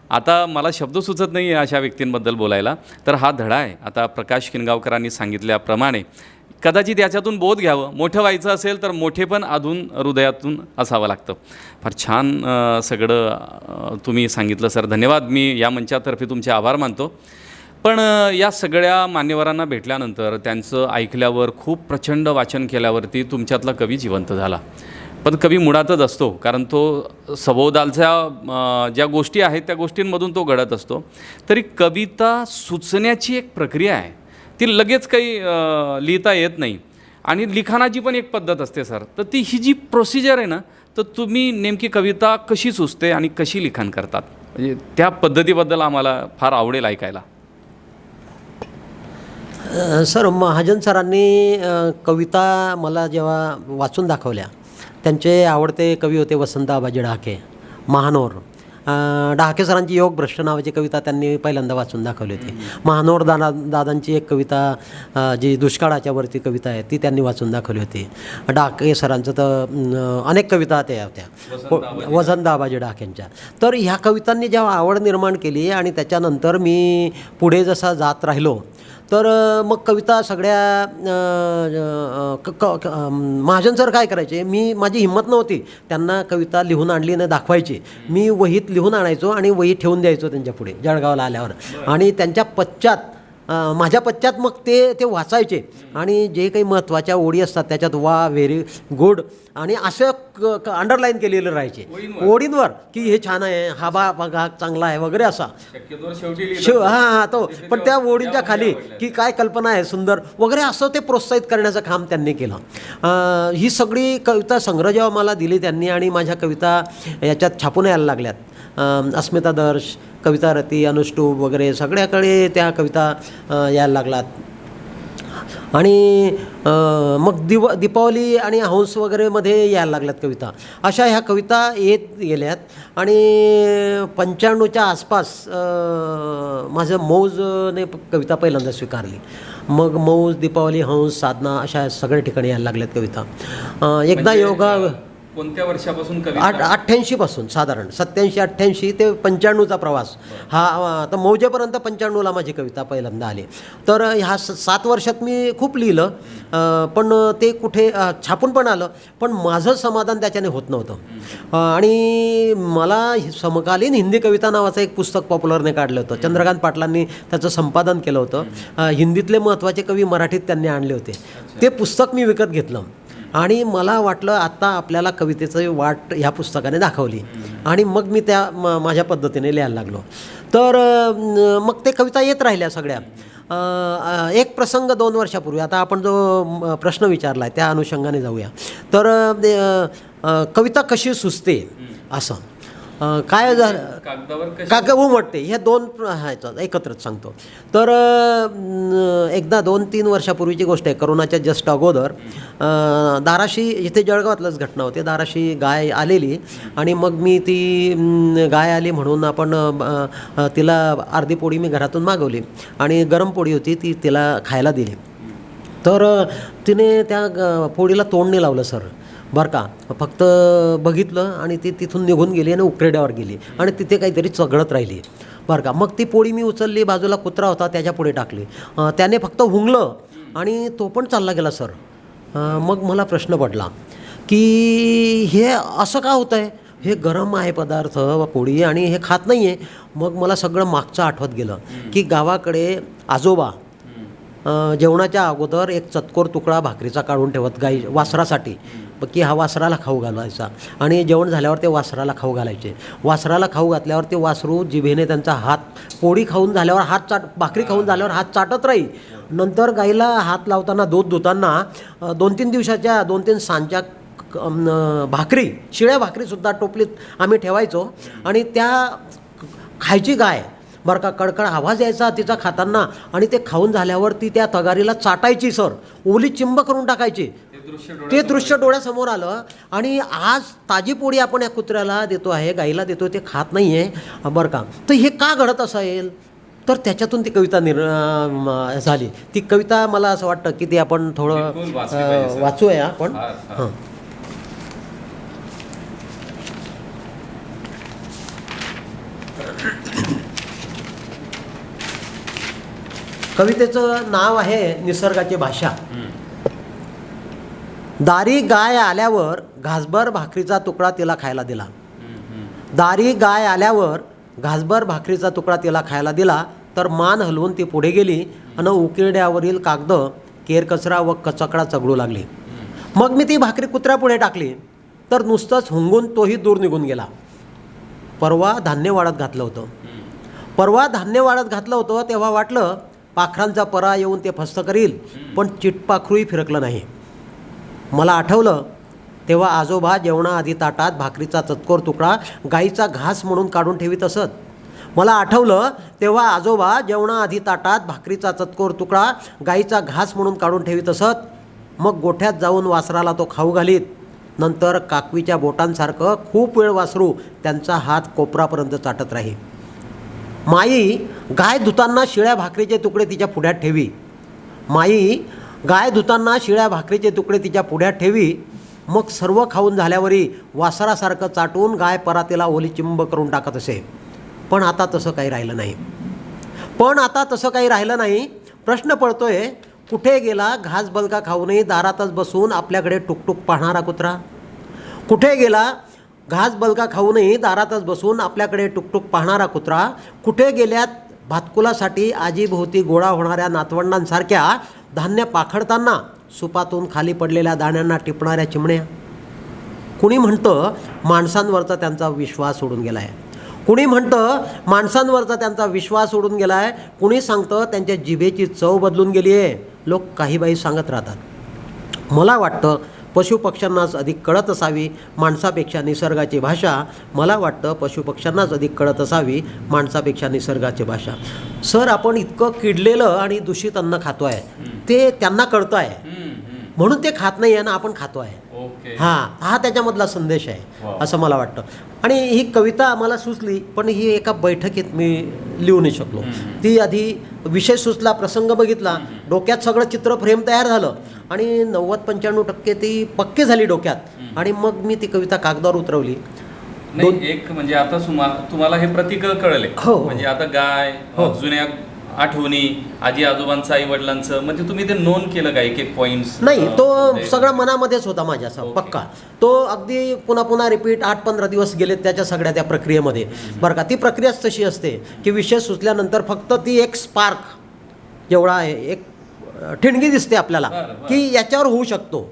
आता मला शब्द सुचत नाही आहे अशा व्यक्तींबद्दल बोलायला. तर हा धडा आहे. आता प्रकाश किनगावकरांनी सांगितल्याप्रमाणे कदाचित याच्यातून बोध घ्यावं. मोठं व्हायचं असेल तर मोठेपण अधून हृदयातून असावं लागतं. फार छान सगळं तुम्ही सांगितलं सर. धन्यवाद. मी या मंचातर्फे तुमचे आभार मानतो. पण या सगळ्या मान्यवरांना भेटल्यानंतर, त्यांचं ऐकल्यावर, खूप प्रचंड वाचन केल्यावरती तुमच्यातला कवी जिवंत झाला. पण कवी मुळातच असतो, कारण तो सभोवतालच्या ज्या गोष्टी आहेत त्या गोष्टींमधून तो घडत असतो. तरी कविता सुचण्याची एक प्रक्रिया आहे, ती लगेच काही लिहिता येत नाही. आणि लिखाणाची पण एक पद्धत असते सर. तर ती ही जी प्रोसिजर आहे ना, तर तुम्ही नेमकी कविता कशी सुचते आणि कशी लिखाण करतात, म्हणजे त्या पद्धतीबद्दल आम्हाला फार आवडेल ऐकायला. सर, महाजन सरांनी कविता मला जेव्हा वाचून दाखवल्या, त्यांचे आवडते कवी होते वसंत आबाजी डहाके, महानोर. डहाके सरांची योग भ्रष्ट नावाची कविता त्यांनी पहिल्यांदा वाचून दाखवली होती. महानोर दादांची एक कविता जी दुष्काळाच्या वरती कविता आहे ती त्यांनी वाचून दाखवली होती. डहाके सरांचं तर अनेक कविता त्या होत्या वसंत आबाजी डहाकेंच्या. तर ह्या कवितांनी जेव्हा आवड निर्माण केली आणि त्याच्यानंतर मी पुढे जसा जात राहिलो, तर मग कविता सगळ्या महाजन सर काय करायचे, माझी हिंमत नव्हती त्यांना कविता लिहून आणली आणि दाखवायची. मी वहीत लिहून आणायचो आणि वही ठेवून द्यायचो त्यांच्या पुढे जळगावला आल्यावर. आणि त्यांच्या पश्चात माझ्या पश्चात मग ते वाचायचे आणि जे काही महत्त्वाच्या ओळी असतात त्याच्यात वा, व्हेरी गुड आणि असं अंडरलाईन केलेलं राहायचे ओळींवर की हे छान आहे, हा बघा चांगला आहे वगैरे असा. हां तो पण त्या ओळींच्या खाली की काय कल्पना आहे सुंदर वगैरे असं ते प्रोत्साहित करण्याचं काम त्यांनी केलं. ही सगळी कविता संग्रह जेव्हा मला दिली त्यांनी आणि माझ्या कविता याच्यात छापून यायला लागल्यात. अस्मितादर्श, कवितारती, अनुष्टुप वगैरे सगळ्याकडे त्या कविता यायला लागलात. आणि मग दीपावली आणि हंस वगैरेमध्ये यायला लागल्यात कविता. अशा ह्या कविता येत गेल्यात आणि 95च्या आसपास माझं मौजने कविता पहिल्यांदा स्वीकारली. मग मौज, दीपावली, हंस, साधना अशा सगळ्या ठिकाणी यायला लागल्यात कविता. एकदा योगा कोणत्या वर्षापासून 88 पासून साधारण 87-88 ते 95चा प्रवास हा. आता मौजेपर्यंत 95ला माझी कविता पहिल्यांदा आली. तर ह्या 7 वर्षात मी खूप लिहिलं, पण ते कुठे छापून पण आलं, पण माझं समाधान त्याच्याने होत नव्हतं. आणि मला समकालीन हिंदी कविता नावाचं एक पुस्तक पॉप्युलरने काढलं होतं. चंद्रकांत पाटलांनी त्याचं संपादन केलं होतं. हिंदीतले महत्त्वाचे कवी मराठीत त्यांनी आणले होते. ते पुस्तक मी विकत घेतलं आणि मला वाटलं आता आपल्याला कवितेचं वाट ह्या पुस्तकाने दाखवली आणि मग मी त्या माझ्या पद्धतीने लिहायला लागलो. तर मग ते कविता येत राहिल्या सगळ्या. एक प्रसंग 2 वर्षापूर्वी, आता आपण जो प्रश्न विचारला आहे त्या अनुषंगाने जाऊया. तर कविता कशी सुचते असं काय झालं, कागद उमटते, हे 2 ह्याचं एकत्रच सांगतो. तर एकदा 2-3 वर्षापूर्वीची गोष्ट आहे. करोनाच्या जस्ट अगोदर दाराशी, इथे जळगावातलंच घटना होती. दाराशी गाय आलेली आणि मग मी ती गाय आली म्हणून आपण तिला अर्धी पोळी मी घरातून मागवली आणि गरम पोळी होती ती तिला खायला दिली. तर तिने त्या पोळीला तोंड नाही लावलं सर, बरं का. फक्त बघितलं आणि ती तिथून निघून गेली आणि उकरेड्यावर गेली आणि तिथे काहीतरी चघळत राहिली, बरं का. मग ती पोळी मी उचलली, बाजूला कुत्रा होता त्याच्या पुढे टाकली. त्याने फक्त हुंगलं आणि तो पण चालला गेला सर. मग मला प्रश्न पडला की हे असं का होतं आहे, हे गरम आहे पदार्थ पोळी आणि हे खात नाही आहे. मग मला सगळं मागचं आठवत गेलं की गावाकडे आजोबा जेवणाच्या अगोदर एक चतकोर तुकडा भाकरीचा काढून ठेवत गाई वासरासाठी, की हा वासराला खाऊ घालायचा आणि जेवण झाल्यावर ते वासराला खाऊ घालायचे. वासराला खाऊ घातल्यावर ते वासरू जिभेने त्यांचा हात, पोळी खाऊन झाल्यावर हात भाकरी खाऊन झाल्यावर हात चाटत राही. नंतर गाईला हात लावताना दूध धुताना 2-3 दिवसाच्या 2-3 सांच्या भाकरी, शिळ्या भाकरीसुद्धा टोपलीत आम्ही ठेवायचो आणि त्या खायची गाय, बरं का. कडकड आवाज यायचा तिचा खाताना आणि ते खाऊन झाल्यावर ती त्या तगारीला चाटायची सर, ओली चिंब करून टाकायची. ते दृश्य डोळ्यासमोर आलं आणि आज ताजी पोळी आपण या कुत्र्याला देतो आहे, गाईला देतो, ते खात नाही आहे, बरं का. तर हे का घडत असेल, तर त्याच्यातून ती कविता झाली. ती कविता मला असं वाटतं की ती आपण थोडं वाचूया आपण. हां, कवितेचं नाव आहे निसर्गाची भाषा. दारी गाय आल्यावर घासभर भाकरीचा तुकडा तिला खायला दिला. दारी गाय आल्यावर घासभर भाकरीचा तुकडा तिला खायला दिला. तर मान हलवून ती पुढे गेली आणि उकिरड्यावरील कागद, केरकचरा व कचकडा चगळू लागली. मग मी ती भाकरी कुत्र्यापुढे टाकली तर नुसतंच हुंगून तोही दूर निघून गेला. परवा धान्य वाळत घातलं होतं तेव्हा वाटलं पाखरांचा परा येऊन ते फस्त करील, पण चिटपाखरूही फिरकलं नाही. मला आठवलं तेव्हा आजोबा जेवणाआधी ताटात भाकरीचा चतकोर तुकडा गाईचा घास म्हणून काढून ठेवीत असत. मला आठवलं तेव्हा आजोबा जेवणाआधी ताटात भाकरीचा चतकोर तुकडा गाईचा घास म्हणून काढून ठेवीत असत. मग गोठ्यात जाऊन वासराला तो खाऊ घालीत. नंतर काकवीच्या बोटांसारखं खूप वेळ वासरू त्यांचा हात कोपरापर्यंत चाटत राही. माई गाय धुताना शिळ्या भाकरीचे तुकडे तिच्या पुढ्यात ठेवी. मग सर्व खाऊन झाल्यावरही वासरासारखं चाटून गाय परातीला ओली चिंब करून टाकत असे. पण आता तसं काही राहिलं नाही. प्रश्न पडतोय, कुठे गेला घास बलका खाऊनही दारातच बसून आपल्याकडे टुकटुक पाहणारा कुत्रा? कुठे गेला घास बलका खाऊनही दारातच बसून आपल्याकडे टुकटुक पाहणारा कुत्रा? कुठे गेल्यात भातकुलासाठी आजीभोवती गोळा होणाऱ्या नातवंडांसारख्या धान्य पाखडताना सुपातून खाली पडलेल्या दाण्यांना टिपणाऱ्या चिमण्या? कुणी म्हणतं माणसांवरचा त्यांचा विश्वास उडून गेला आहे, कुणी म्हणतं माणसांवरचा त्यांचा विश्वास उडून गेला आहे, कुणी सांगतं त्यांच्या जिभेची चव बदलून गेली आहे. लोक काही बाई सांगत राहतात. मला वाटतं पशुपक्ष्यांनाच अधिक कळत असावी माणसापेक्षा निसर्गाची भाषा. मला वाटतं पशुपक्ष्यांनाच अधिक कळत असावी माणसापेक्षा निसर्गाची भाषा. सर, आपण इतकं किडलेलं आणि दूषित अन्न खातो आहे, ते त्यांना कळतं आहे म्हणून ते खात नाही आहे ना, आपण खातो आहे. हा त्याच्यामधला संदेश आहे असं मला वाटतं. आणि ही कविता मला सुचली, पण ही एका बैठकीत मी लिहू नाही शकलो. ती आधी विषय सुचला, प्रसंग बघितला, डोक्यात सगळं चित्र फ्रेम तयार झालं आणि 90-95% ती पक्की झाली डोक्यात. आणि मग मी ती कविता कागदावर उतरवली. नाही, एक म्हणजे आता तुम्हाला हे प्रतीक कळले. हो. म्हणजे आता गाय, जुन्या आठवणी, आजी आजोबांचं, आई वडिलांचं, म्हणजे तुम्ही ते नोंद केलं का एक एक पॉइंट्स? नाही, तो सगळा मनामध्येच होता माझ्या पक्का. तो अगदी पुन्हा पुन्हा रिपीट 8-15 दिवस गेले त्याच्या सगळ्या त्या प्रक्रियेमध्ये. बरं का, ती प्रक्रियाच तशी असते की विषय सुचल्यानंतर फक्त ती एक स्पार्क एवढा आहे, एक ठिणगी दिसते आपल्याला की याच्यावर होऊ शकतो.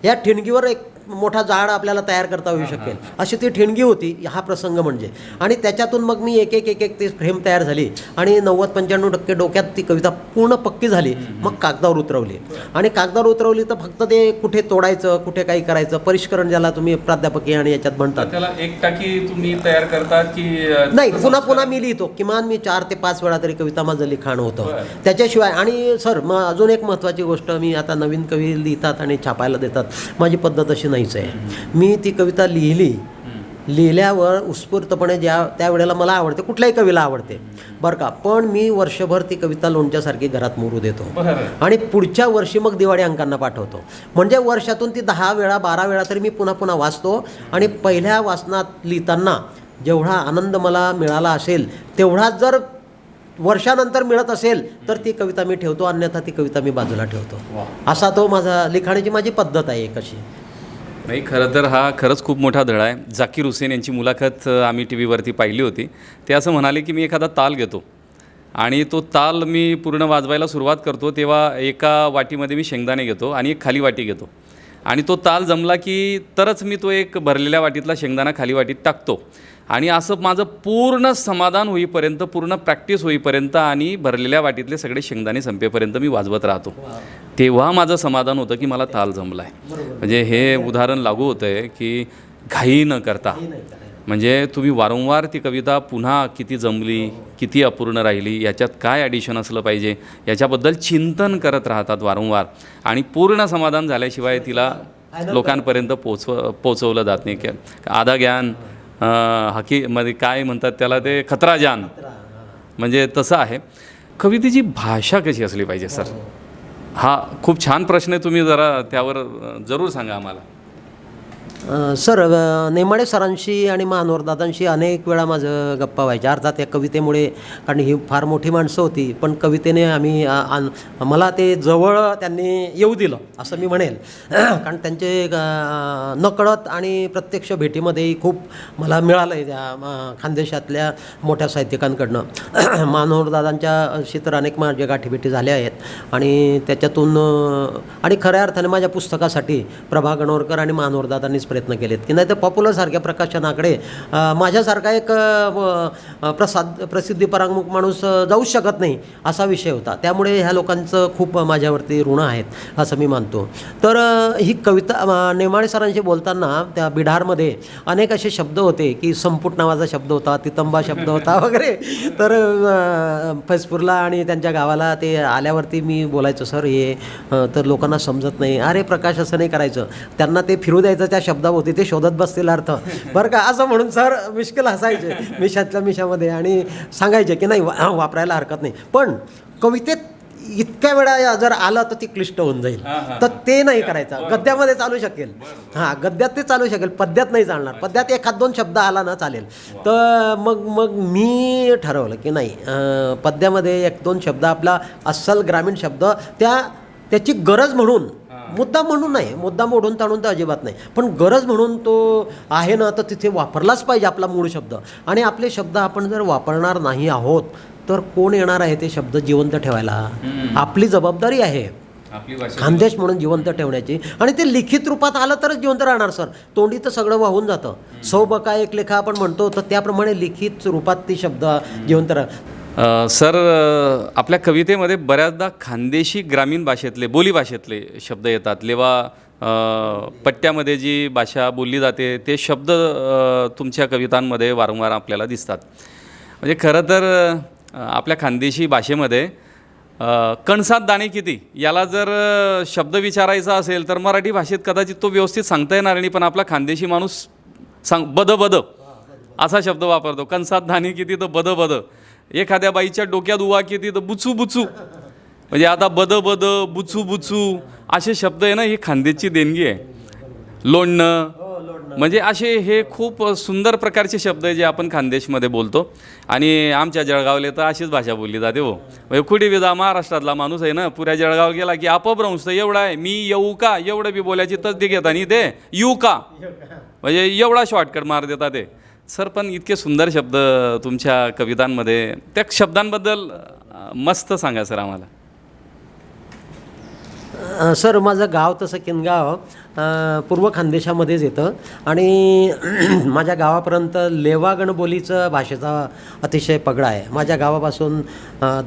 या ठिणगीवर एक मोठा जाळ आपल्याला तयार करता येऊ शकेल, अशी ती ठिणगी होती हा प्रसंग म्हणजे. आणि त्याच्यातून मग मी एक एक ती फ्रेम तयार झाली आणि 90-95% डोक्यात ती कविता पूर्ण पक्की झाली. मग कागदावर उतरवली आणि कागदावर उतरवली तर फक्त ते कुठे तोडायचं, कुठे काही करायचं, परिष्करण ज्याला तुम्ही प्राध्यापकीय आणि याच्यात म्हणतात, त्याला एक टाकी तुम्ही तयार करतात की नाही, पुन्हा पुन्हा मी लिहितो. किमान मी 4 ते 5 वेळा तरी कविता माझं लिखाण होतं त्याच्याशिवाय. आणि सर, मग अजून एक महत्त्वाची गोष्ट, मी आता नवीन कवी लिहितात आणि छापायला देतात, माझी पद्धत अशी नाहीच आहे. मी ती कविता लिहिल्यावर उत्स्फूर्तपणे त्यावेळेला मला आवडते, कुठल्याही कवीला आवडते बरं का, पण मी वर्षभर ती कविता लोणच्यासारखी घरात मुरू देतो आणि पुढच्या वर्षी मग दिवाळी अंकांना पाठवतो. म्हणजे वर्षातून ती 10 वेळा 12 वेळा तरी मी पुन्हा पुन्हा वाचतो. आणि पहिल्या वाचनात लिहिताना जेवढा आनंद मला मिळाला असेल तेवढा जर वर्षानंतर मिळत असेल तर ती कविता मी ठेवतो, अन्यथा ती कविता मी बाजूला ठेवतो. असा तो माझा लिखाणाची माझी पद्धत आहे एक अशी. नाही, खरं तर हा खरंच खूप मोठा धडा आहे. जाकीर हुसेन यांची मुलाखत आम्ही टी व्हीवरती पाहिली होती. ते असं म्हणाले की मी एखादा ताल घेतो आणि तो ताल मी पूर्ण वाजवायला सुरुवात करतो, तेव्हा एका वाटीमध्ये मी शेंगदाणे घेतो आणि एक खाली वाटी घेतो आणि तो ताल जमला की तरच मी तो एक भरलेल्या वाटीतला शेंगदाणा खाली वाटीत टाकतो. आणि असं माझं पूर्ण समाधान होईपर्यंत, पूर्ण प्रॅक्टिस होईपर्यंत आणि भरलेल्या वाटीतले सगळे शेंगदाणे संपेपर्यंत मी वाजवत राहतो. तेव्हा माझं समाधान होतं की मला ताल जमला आहे. म्हणजे हे उदाहरण लागू होतं आहे की घाई न करता, म्हणजे तुम्ही वारंवार ती कविता पुन्हा किती जमली, किती अपूर्ण राहिली, याच्यात काय ॲडिशन असलं पाहिजे याच्याबद्दल चिंतन करत राहतात वारंवार. आणि पूर्ण समाधान झाल्याशिवाय तिला लोकांपर्यंत पोचवलं जात नाही. की आधा ज्ञान मध्ये काय म्हणतात त्याला, ते खतरा जान, म्हणजे तसं आहे. कवितेची भाषा कशी असली पाहिजे सर? हा खूप छान प्रश्न आहे. तुम्ही जरा त्यावर जरूर सांगा आम्हाला. सर, नेमाडे सरांशी आणि महानोरदादांशी अनेक वेळा माझं गप्पा व्हायच्या. अर्थात या कवितेमुळे, कारण ही फार मोठी माणसं होती, पण कवितेने आम्ही मला ते जवळ त्यांनी येऊ दिलं असं मी म्हणेल. कारण त्यांचे नकळत आणि प्रत्यक्ष भेटीमध्येही खूप मला मिळालं आहे त्या खानदेशातल्या मोठ्या साहित्यिकांकडनं. महानोरदादांच्याशी तर अनेक माझ्या गाठीभेटी झाल्या आहेत आणि त्याच्यातून आणि खऱ्या अर्थाने माझ्या पुस्तकासाठी प्रभा गणोरकर आणि महानोरदादांनीच प्रयत्न केलेत की नाही तर पॉप्युलरसारख्या प्रकाशनाकडे माझ्यासारखा एक प्रसिद्धी परांगमुख माणूस जाऊच शकत नाही असा विषय होता. त्यामुळे ह्या लोकांचं खूप माझ्यावरती ऋण आहेत असं मी मानतो. तर ही कविता नेमाडे सरांशी बोलताना त्या बिढारमध्ये अनेक असे शब्द होते की संपुट नावाचा शब्द होता, तितंबा शब्द होता वगैरे. तर फैजपूरला आणि त्यांच्या गावाला ते आल्यावरती मी बोलायचो, सर हे तर लोकांना समजत नाही. अरे प्रकाश, असं नाही करायचं, त्यांना ते फिरू द्यायचं त्या शब्दावरती, ते शोधत बसतील अर्थ बरं का, असं म्हणून सर मिश्किल हसायचे मिशातल्या मिशामध्ये आणि सांगायचे की नाही वापरायला हरकत नाही. पण कवितेत इतक्या वेळा जर आलं तर ती क्लिष्ट होऊन जाईल, तर ते नाही करायचं. गद्यामध्ये चालू शकेल, हां गद्यात ते चालू शकेल, पद्यात नाही चालणार. पद्यात एखाद दोन शब्द आला ना चालेल. तर मग मग मी ठरवलं की नाही, पद्यामध्ये एक दोन शब्द आपला अस्सल ग्रामीण शब्द त्याची गरज म्हणून, मुद्दाम म्हणून नाही, मुद्दाम ओढून ताणून तर अजिबात नाही, पण गरज म्हणून तो आहे ना, तर तिथे वापरलाच पाहिजे आपला मूळ शब्द. आणि आपले शब्द आपण जर वापरणार नाही आहोत तर कोण येणार आहे ते शब्द जिवंत ठेवायला? आपली जबाबदारी आहे आपली भाषा खानदेश म्हणून जिवंत ठेवण्याची. आणि ते लिखित रूपात आलं तरच जिवंत राहणार सर. तोंडी तर सगळं वाहून जातं. सौबका एक लेखा आपण म्हणतो, तर त्याप्रमाणे लिखित रूपात ती शब्द जिवंत सर, आपल्या कवितेमध्ये बऱ्याचदा खानदेशी ग्रामीण भाषेतले, बोलीभाषेतले शब्द येतात. पट्ट्यामध्ये जी भाषा बोलली जाते ते शब्द तुमच्या कवितांमध्ये वारंवार आपल्याला दिसतात. म्हणजे खरं तर आपल्या खानदेशी भाषेमध्ये कणसात दाणे किती याला जर शब्द विचारायचा असेल तर मराठी भाषेत कदाचित तो व्यवस्थित सांगता येणार नाही, पण आपला खानदेशी माणूस बद बद असा शब्द वापरतो. कणसात दाणे किती तर बद बद. एखाद्या बाईच्या डोक्यात उवा किती तर बुचू बुचू. म्हणजे आता बद बद, बुचू बुचू असे शब्द आहे ना, ही खानदेशची देणगी आहे. लोणणं, म्हणजे असे हे खूप सुंदर प्रकारचे शब्द आहे जे आपण खानदेशमध्ये बोलतो. आणि आमच्या जळगावला तर अशीच भाषा बोलली जाते हो. म्हणजे कुठे विजा महाराष्ट्रातला माणूस आहे ना, पुऱ्या जळगाव गेला की अपभ्रंश एवढा आहे, मी येऊ का एवढं बी बोलायची तसदी घेता आणि ते येऊ का, म्हणजे एवढा शॉर्टकट मार देतात ते. सर, पण इतके सुंदर शब्द तुमच्या कवितांमध्ये, त्या शब्दांबद्दल मस्त सांगा सर आम्हाला. सर, माझं गाव तसं किनगाव पूर्व खानदेशामध्येच येतं. आणि माझ्या गावापर्यंत लेवागण बोलीचं भाषेचा अतिशय पगडा आहे. माझ्या गावापासून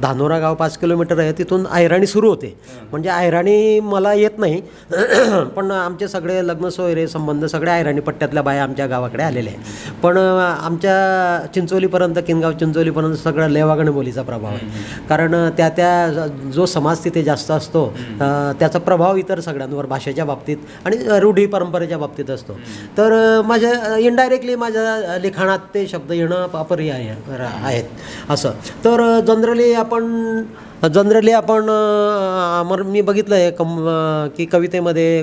धानोरा गाव 5 किलोमीटर आहे, तिथून ऐराणी सुरू होते. म्हणजे ऐराणी मला येत नाही, पण आमचे सगळे लग्न सोयरे संबंध सगळे ऐराणी पट्ट्यातल्या बाया आमच्या गावाकडे आलेले आहे. पण आमच्या चिंचोलीपर्यंत, किनगाव चिंचोलीपर्यंत सगळं लेवागण बोलीचा प्रभाव आहे. कारण त्या जो समाज तिथे जास्त असतो त्याचा प्रभाव इतर सगळ्यांवर भाषेच्या बाबतीत आणि रूढी परंपरेच्या बाबतीत असतो. तर माझ्या इनडायरेक्टली माझ्या लिखाणात ते शब्द येणं अपरिहार्य आहेत असं. तर जनरली आपण मी बघितलं आहे की कवितेमध्ये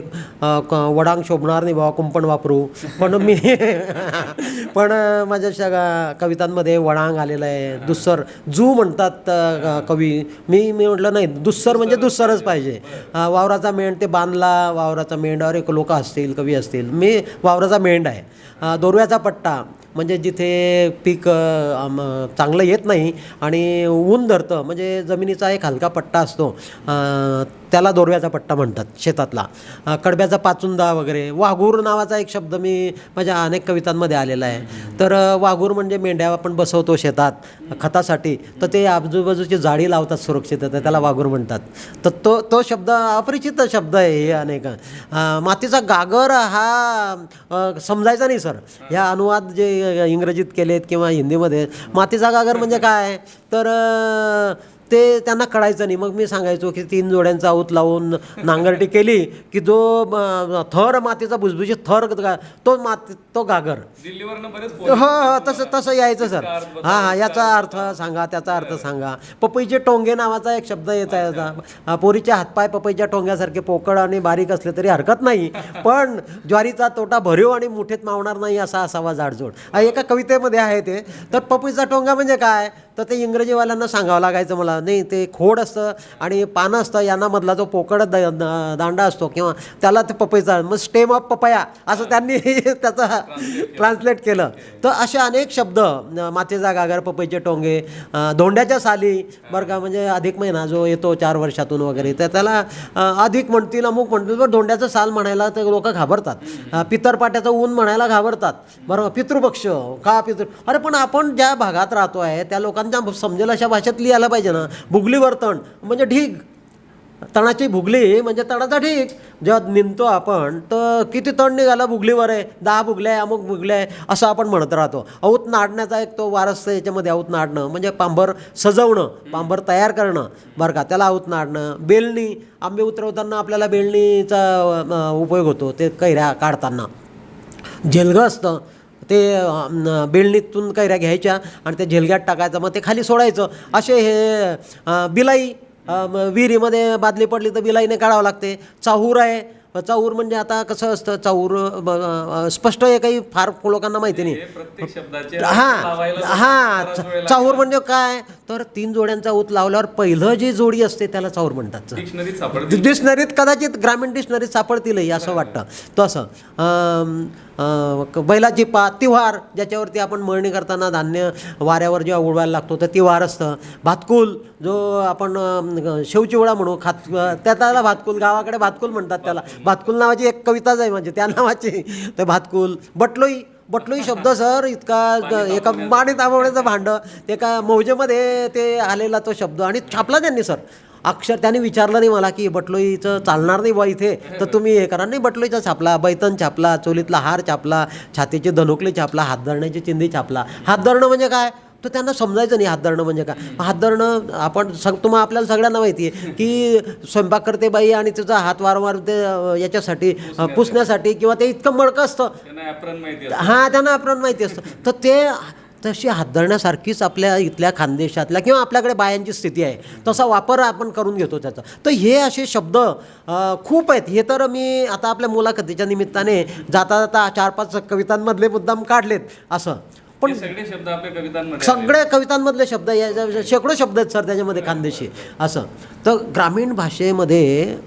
वडांग शोभणार नाही बाबा कुंपण वापरू, पण माझ्या कवितांमध्ये वडांग आलेलं आहे. दुस्सर जू म्हणतात कवी, मी म्हटलं नाही, दुस्सर म्हणजे दुस्सरच पाहिजे. वावराचा मेंढ, ते बांधला वावराचा मेंढ, एक लोक असतील, कवी असतील, मी वावराचा मेंढ आहे. दोरव्याचा पट्टा म्हणजे जिथे पीक चांगलं येत नाही आणि ऊन धरतं, म्हणजे जमिनीचा एक हलका पट्टा असतो, त्याला दोरव्याचा पट्टा म्हणतात शेतातला. कडब्याचा पाचुंदा वगैरे. वाघूर नावाचा एक शब्द मी माझ्या अनेक कवितांमध्ये आलेला आहे. तर वाघूर म्हणजे मेंढ्या आपण बसवतो शेतात खतासाठी, तर ते आजूबाजूची जाळी लावतात सुरक्षितता, त्याला वाघूर म्हणतात. तर तो शब्द अपरिचित शब्द आहे हे अनेक. मातीचा गागर हा समजायचा नाही सर. ह्या अनुवाद जे इंग्रजीत केलेत किंवा हिंदीमध्ये, मातीचा गागर म्हणजे काय, तर ते त्यांना कळायचं नाही. मग मी सांगायचो की 3 जोड्यांचा आऊत लावून नांगरटी केली की जो थर मातीचा भुसभुशीत थर, तो गागर. हो, तसं यायचं सर. हां, याचा अर्थ सांगा, त्याचा अर्थ सांगा. पपईचे टोंगे नावाचा एक शब्द येत आहे होता. पोरीचे हातपाय पपईच्या टोंग्यासारखे पोकळ आणि बारीक असले तरी हरकत नाही, पण ज्वारीचा तोटा भरीव आणि मुठीत मावणार नाही असा असावा जाडजोड, एका कवितेमध्ये आहे ते. तर पपईचा टोंगा म्हणजे काय, तर ते इंग्रजीवाल्यांना सांगावं लागायचं मला. नाही, ते खोड असतं आणि पानं असतं, यांना मधला जो पोकळ दांडा असतो किंवा त्याला ते पपईचा, मग स्टेम ऑफ पपया असं त्यांनी त्याचा ट्रान्सलेट केलं. तर असे अनेक शब्द, मातीचा गागर, पपईचे टोंगे, धोंड्याच्या साली बरं का, म्हणजे अधिक महिना जो येतो 4 वर्षातून वगैरे, तर त्याला अधिक म्हणतील, अमुक म्हणतील, पण धोंड्याचं साल म्हणायला ते लोक घाबरतात. पितरपाट्याचं ऊन म्हणायला घाबरतात. बरं, पितृपक्ष का अरे पण आपण ज्या भागात राहतो आहे त्या लोकांच्या समजेल अशा भाषेत लिहायला पाहिजे ना. भुगलीवर तण म्हणजे ढीग, तणाची भुगली म्हणजे तणाचा ढीग. जेव्हा निघतो आपण तर किती तण निघाला भुगलीवर आहे, 10 भुगल्या आहे, अमुक भुगल्या आहे असं आपण म्हणत राहतो. औत नाडण्याचा एक तो वारस याच्यामध्ये. औत नाडणं म्हणजे पांभर सजवणं, पांभर तयार करणं बरं का, त्याला औत नाडणं. बेलणी, आंबे उतरवताना आपल्याला बेलणीचा उपयोग होतो, ते कैऱ्या काढताना. झेलगं असतं, ते बेलणीतून कैऱ्या घ्यायच्या आणि ते झेलग्यात टाकायचं, मग ते खाली सोडायचं. असे हे बिलाई, विहिरीमध्ये बादली पडली तर बिलाईने काढावं लागते. चाहूर आहे. चाहूर म्हणजे आता कसं असतं चाहूर स्पष्ट आहे काही फार लोकांना माहिती नाही. प्रत्येक शब्दाचे चाहूर म्हणजे काय तर 3 जोड्यांचा ऊत लावल्यावर पहिलं जी जोडी असते त्याला चाहूर म्हणतात. डिक्शनरीत सापडते. डिक्शनरीत कदाचित ग्रामीण डिक्शनरीत सापडतीलही असं वाटतं. तसं बैलाची तिवार ज्याच्यावरती आपण मळणी करताना धान्य वाऱ्यावर जेव्हा उडवायला लागतो तर तिवार असतं. भातकुल जो आपण शेवचिवडा म्हणू त्याला भातकुल गावाकडे भातकुल म्हणतात त्याला. भातकुल नावाची एक कविताच आहे म्हणजे त्या नावाची. तर भातकुल. बटलोई शब्द सर इतका एका पाणी तांबवण्याचं भांडं एका मौजेमध्ये ते आलेला तो शब्द आणि छापला त्यांनी सर. अक्षर त्याने विचारलं नाही मला की बटलोईचं चालणार नाही बा इथे तर तुम्ही हे करा. नाही बटलोईचा छापला, बैतन छापला, चोलीतला हार छापला, छातीचे धनुकले छापला, हात धरण्याची चिंधी छापला. हात धरणं म्हणजे काय तर त्यांना समजायचं नाही हात धरणं म्हणजे काय. हात धरणं आपण आपल्याला सगळ्यांना माहिती आहे की स्वयंपाक करते बाई आणि तिचा हात वारंवार ते याच्यासाठी पुसण्यासाठी किंवा ते इतकं मळकं असतं. त्यांना ॲप्रॉन माहिती असतं. तर ते तशी हात धरण्यासारखीच आपल्या इथल्या खानदेशातल्या किंवा आपल्याकडे बायांची स्थिती आहे. तसा वापर आपण करून घेतो त्याचा. तर हे असे शब्द खूप आहेत. हे तर मी आता आपल्या मुलाखतीच्या निमित्ताने जाता जाता 4-5 कवितांमधले मुद्दाम काढलेत असं. पण सगळे शब्द आपल्या कवितांमध्ये सगळे कवितांमधले शब्द शेकडो शब्द आहेत सर त्याच्यामध्ये खानदेशी असं. तर ग्रामीण भाषेमध्ये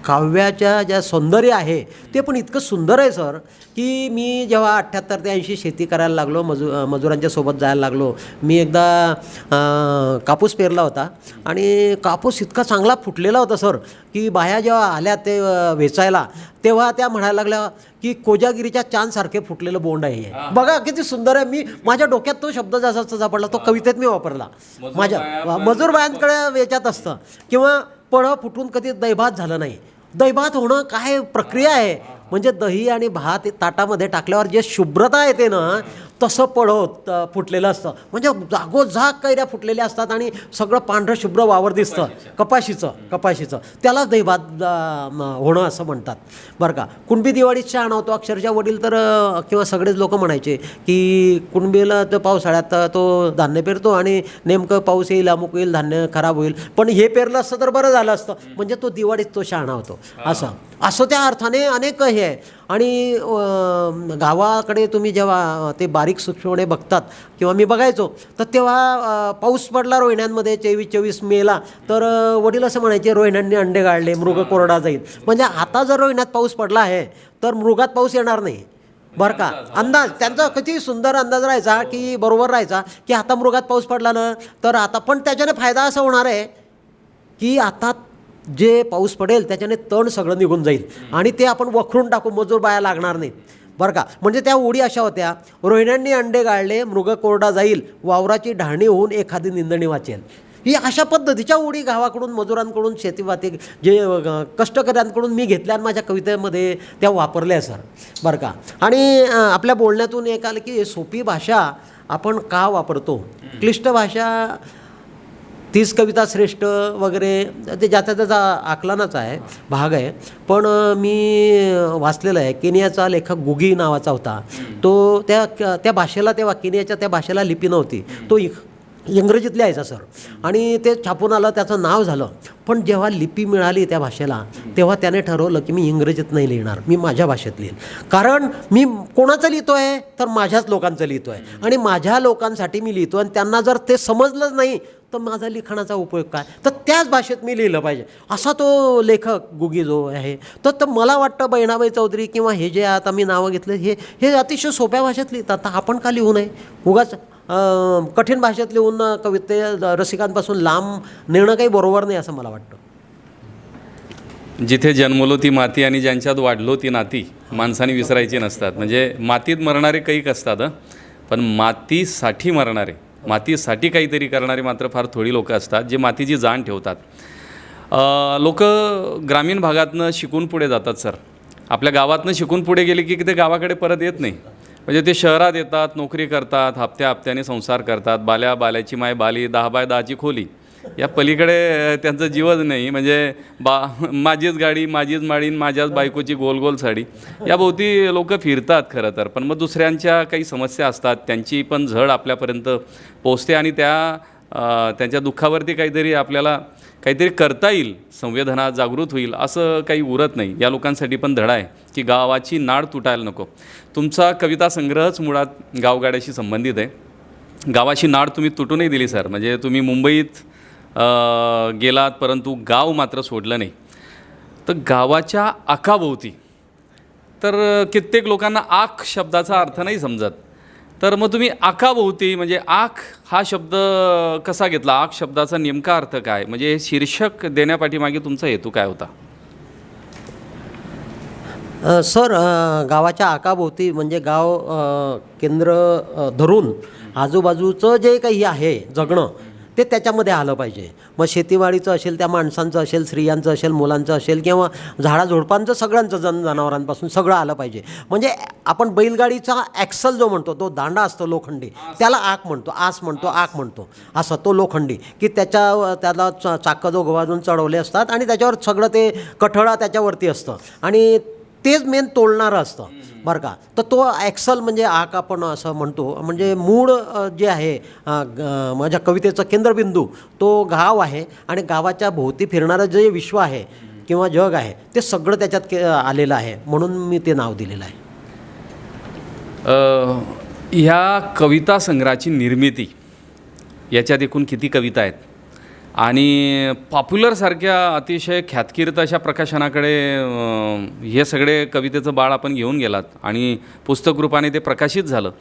काव्याच्या ज्या सौंदर्य आहे ते पण इतकं सुंदर आहे सर की मी जेव्हा 78 ते 80 शेती करायला लागलो, मजुरांच्या सोबत जायला लागलो. मी एकदा कापूस पेरला होता आणि कापूस इतका चांगला फुटलेला होता सर की बाया जेव्हा आल्या ते वेचायला तेव्हा त्या म्हणायला लागल्या की कोजागिरीच्या चांदसारखे फुटलेलं बोंड आहे हे. बघा किती सुंदर आहे. मी माझ्या डोक्यात तो शब्द जसा सापडला तो कवितेत मी वापरला. माझ्या मजूर बायांकडे वेचात असतं किंवा पळं फुटून कधी दैभात झालं नाही. दैभात होणं काय प्रक्रिया आहे म्हणजे दही आणि भात ताटामध्ये टाकल्यावर जे शुभ्रता येते ना तसं पळं फुटलेलं असतं. म्हणजे जागोजाग कैऱ्या फुटलेल्या असतात आणि सगळं पांढरं शुभ्र वावर दिसतं. कपाशीचं त्याला दैभात होणं असं म्हणतात बरं का. कुणबी दिवाळीत शहाणा होतो अक्षरशः वडील तर किंवा सगळेच लोक म्हणायचे की कुणबीला तर पावसाळ्यात तो धान्य पेरतो आणि नेमकं पाऊस येईल अमुक येईल धान्य खराब होईल पण हे पेरलं असतं तर बरं झालं असतं म्हणजे तो दिवाळीत तो शहाणा होतो असं त्या अर्थाने अनेक हे आहे. आणि गावाकडे तुम्ही जेव्हा ते बारीक सूक्ष्मपणे बघतात किंवा मी बघायचो तर तेव्हा पाऊस पडला रोहिण्यांमध्ये 24 मेला तर वडील असं म्हणायचे रोहिण्यांनी अंडे गाळले मृग कोरडा जाईल. म्हणजे आता जर रोहिण्यात पाऊस पडला आहे तर मृगात पाऊस येणार नाही बरं का. अंदाज त्यांचा किती सुंदर अंदाज राहायचा की बरोबर राहायचा की आता मृगात पाऊस पडला ना तर आता पण त्याच्याने फायदा असा होणार आहे की आता जे पाऊस पडेल त्याच्याने तण सगळं निघून जाईल आणि ते आपण वखरून टाकू मजूर बाया लागणार नाहीत बरं का. म्हणजे त्या ओळी अशा होत्या रोहिण्यांनी अंडे गाळले मृग कोरडा जाईल वावराची ढाणी होऊन एखादी निंदणी वाचेल. ही अशा पद्धतीच्या ओळी गावाकडून मजुरांकडून शेतीवाती जे कष्टकऱ्यांकडून मी घेतल्या आणि माझ्या कवितेमध्ये त्या वापरल्या सर बरं का. आणि आपल्या बोलण्यातून एक आलं की सोपी भाषा आपण का वापरतो. क्लिष्ट भाषा 30 कविता श्रेष्ठ वगैरे ते ज्याचा त्याचा आकलनाचा आहे भाग आहे. पण मी वाचलेलं आहे केनियाचा लेखक गुगी नावाचा होता. तो त्या भाषेला तेव्हा केनियाच्या त्या भाषेला लिपी नव्हती. तो इंग्रजीत लिहायचा सर आणि ते छापून आलं त्याचं नाव झालं. पण जेव्हा लिपी मिळाली त्या भाषेला तेव्हा त्याने ठरवलं की मी इंग्रजीत नाही लिहिणार मी माझ्या भाषेत लिहीन. कारण मी कोणाचं लिहितो आहे तर माझ्याच लोकांचं लिहितो आहे आणि माझ्या लोकांसाठी मी लिहितो आणि त्यांना जर ते समजलंच नाही तर माझा लिखाणाचा उपयोग काय तर त्याच भाषेत मी लिहिलं पाहिजे असा तो लेखक गुगी जो आहे. तर मला वाटतं बहिणाबाई चौधरी किंवा हे जे आता मी नावं घेतलं हे अतिशय सोप्या भाषेत लिहितात. तर आपण का लिहू नये उगाच कठीण भाषेत लिहून कविते रसिकांपासून लांब नेणं काही बरोबर नाही असं मला वाटतं. जिथे जन्मलो ती माती आणि ज्यांच्यात वाढलो ती नाती माणसाने विसरायची नसतात. म्हणजे मातीत मरणारे कैक असतात पण मातीसाठी मरणारे मातीसाठी काहीतरी करणारे मात्र फार थोडी लोकं असतात जे मातीची जाण ठेवतात. लोक ग्रामीण भागातनं शिकून पुढे जातात सर. आपल्या गावातनं शिकून पुढे गेले की ते गावाकडे परत येत नाही. म्हणजे ते शहरात येतात नोकरी करतात हप्त्याने संसार करतात बाल्याची माय बाली 10x10ची खोली या पलीकडे त्यांचं जीवच नाही. म्हणजे माझीच गाडी माझीच माळीन माझ्याच बायकोची गोल गोल साडी या भोवती लोक फिरतात खरं तर. पण मग दुसऱ्यांच्या काही समस्या असतात त्यांची पण झळ आपल्यापर्यंत पोचते आणि त्यांच्या दुःखावरती काहीतरी करता येईल, संवेदना जागृत होईल असं काही उरत नाही. या लोकांसाठी पण धडा आहे की गावाची नाड तुटायला नको. तुमचा कविता संग्रहच मुळात गावगाड्याशी संबंधित आहे. गावाची नाड तुम्ही तुटूनही दिली सर. म्हणजे तुम्ही मुंबईत गेलात परंतु गाव मात्र सोडलं नाही. तर गावाच्या आकाभोवती तर कित्येक लोकांना आख शब्दाचा अर्थ नाही समजत. तर मग तुम्ही आकाभोवती म्हणजे आख हा शब्द कसा घेतला? आख शब्दाचा नेमका अर्थ काय? म्हणजे हे शीर्षक देण्यापाठीमागे तुमचा हेतू काय होता? सर, गावाच्या आकाभोवती म्हणजे गाव केंद्र धरून आजूबाजूचं जे काही आहे जगणं ते त्याच्यामध्ये आलं पाहिजे. मग शेतीवाडीचं असेल, त्या माणसांचं असेल, स्त्रियांचं असेल, मुलांचं असेल किंवा झाडाझुडपांचं, सगळ्यांचं जनावरांपासून सगळं आलं पाहिजे. म्हणजे आपण बैलगाडीचा ॲक्सल जो म्हणतो, तो दांडा असतो लोखंडी, त्याला आख म्हणतो, आख म्हणतो. असं तो लोखंडी की त्याला चाकं दोघं बाजून चढवले असतात आणि त्याच्यावर सगळं ते कठळा त्याच्यावरती असतं आणि तेच मेन तोलणारं असतं बरं का. तर तो ॲक्सल म्हणजे आक आपण असं म्हणतो. म्हणजे मूळ जे आहे माझ्या कवितेचं केंद्रबिंदू तो गाव आहे आणि गावाच्या भोवती फिरणारं जे विश्व आहे किंवा जग आहे ते सगळं त्याच्यात आलेलं आहे, म्हणून मी ते नाव दिलेलं आहे. ह्या कविता संग्रहाची निर्मिती, याच्यात एकूण किती कविता आहेत आणि पॉप्युलरसारख्या अतिशय ख्यातकीर्त अशा प्रकाशनाकडे हे सगळे कवितेचं बाळ आपण घेऊन गेलात आणि पुस्तक रूपाने ते प्रकाशित झालं.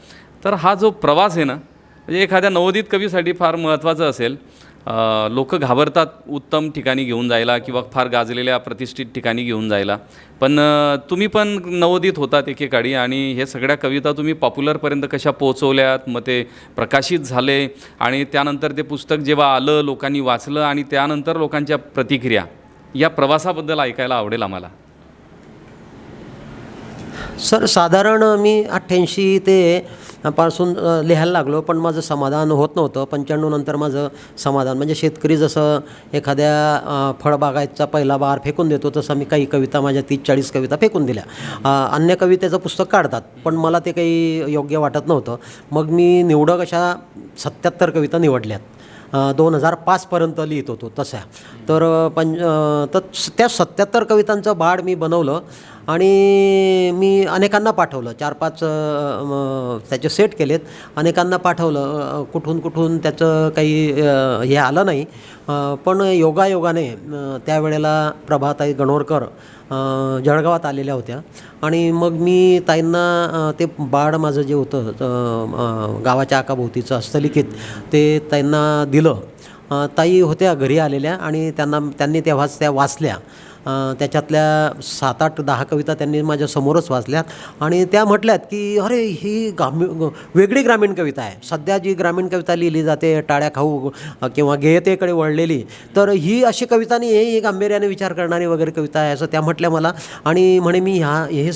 तर हा जो प्रवास आहे ना, म्हणजे एखाद्या नवोदित कवीसाठी फार महत्त्वाचं असेल. लोक घाबरतात उत्तम ठिकाणी घेऊन जायला किंवा फार गाजलेल्या प्रतिष्ठित ठिकाणी घेऊन जायला. पण तुम्ही पण नवोदित होतात एकेकाळी आणि हे सगळ्या कविता तुम्ही पॉप्युलरपर्यंत कशा पोहोचवल्यात, मग ते प्रकाशित झाले आणि त्यानंतर ते पुस्तक जेव्हा आलं, लोकांनी वाचलं आणि त्यानंतर लोकांच्या प्रतिक्रिया, या प्रवासाबद्दल ऐकायला आवडेल आम्हाला. सर, साधारण मी 88 ते पासून लिहायला लागलो, पण माझं समाधान होत नव्हतं. 95 नंतर माझं समाधान म्हणजे शेतकरी जसं एखाद्या फळबागायचा पहिला बहार फेकून देतो तसं मी काही कविता, माझ्या 30-40 कविता फेकून दिल्या. अन्य कवितेचं पुस्तक काढतात पण मला ते काही योग्य वाटत नव्हतं. मग मी निवडक अशा 77 कविता निवडल्यात. 2005पर्यंत लिहित होतो तशा. तर त्या 77 कवितांचं बाळ मी बनवलं आणि मी अनेकांना पाठवलं. 4-5 त्याचे सेट केलेत, अनेकांना पाठवलं. कुठून त्याचं काही हे आलं नाही. पण योगायोगाने त्यावेळेला प्रभाताई गणोरकर जळगावात आलेल्या होत्या आणि मग मी ताईंना ते बाळ माझं जे होतं गावाच्या आकाभोवतीचं हस्तलिखित ते ताईंना दिलं. ताई होत्या घरी आलेल्या आणि त्यांनी तेव्हाच त्या वाचल्या. त्याच्यातल्या 7-8-10 कविता त्यांनी माझ्या समोरच वाचल्यात आणि त्या म्हटल्यात की अरे ही वेगळी ग्रामीण कविता आहे. सध्या जी ग्रामीण कविता लिहिली जाते टाळ्या खाऊ किंवा गेयतेकडे वळलेली, तर ही अशी कविता नाही, ही गांभीर्याने विचार करणारी वगैरे कविता आहे असं त्या म्हटल्या मला. आणि म्हणे मी हे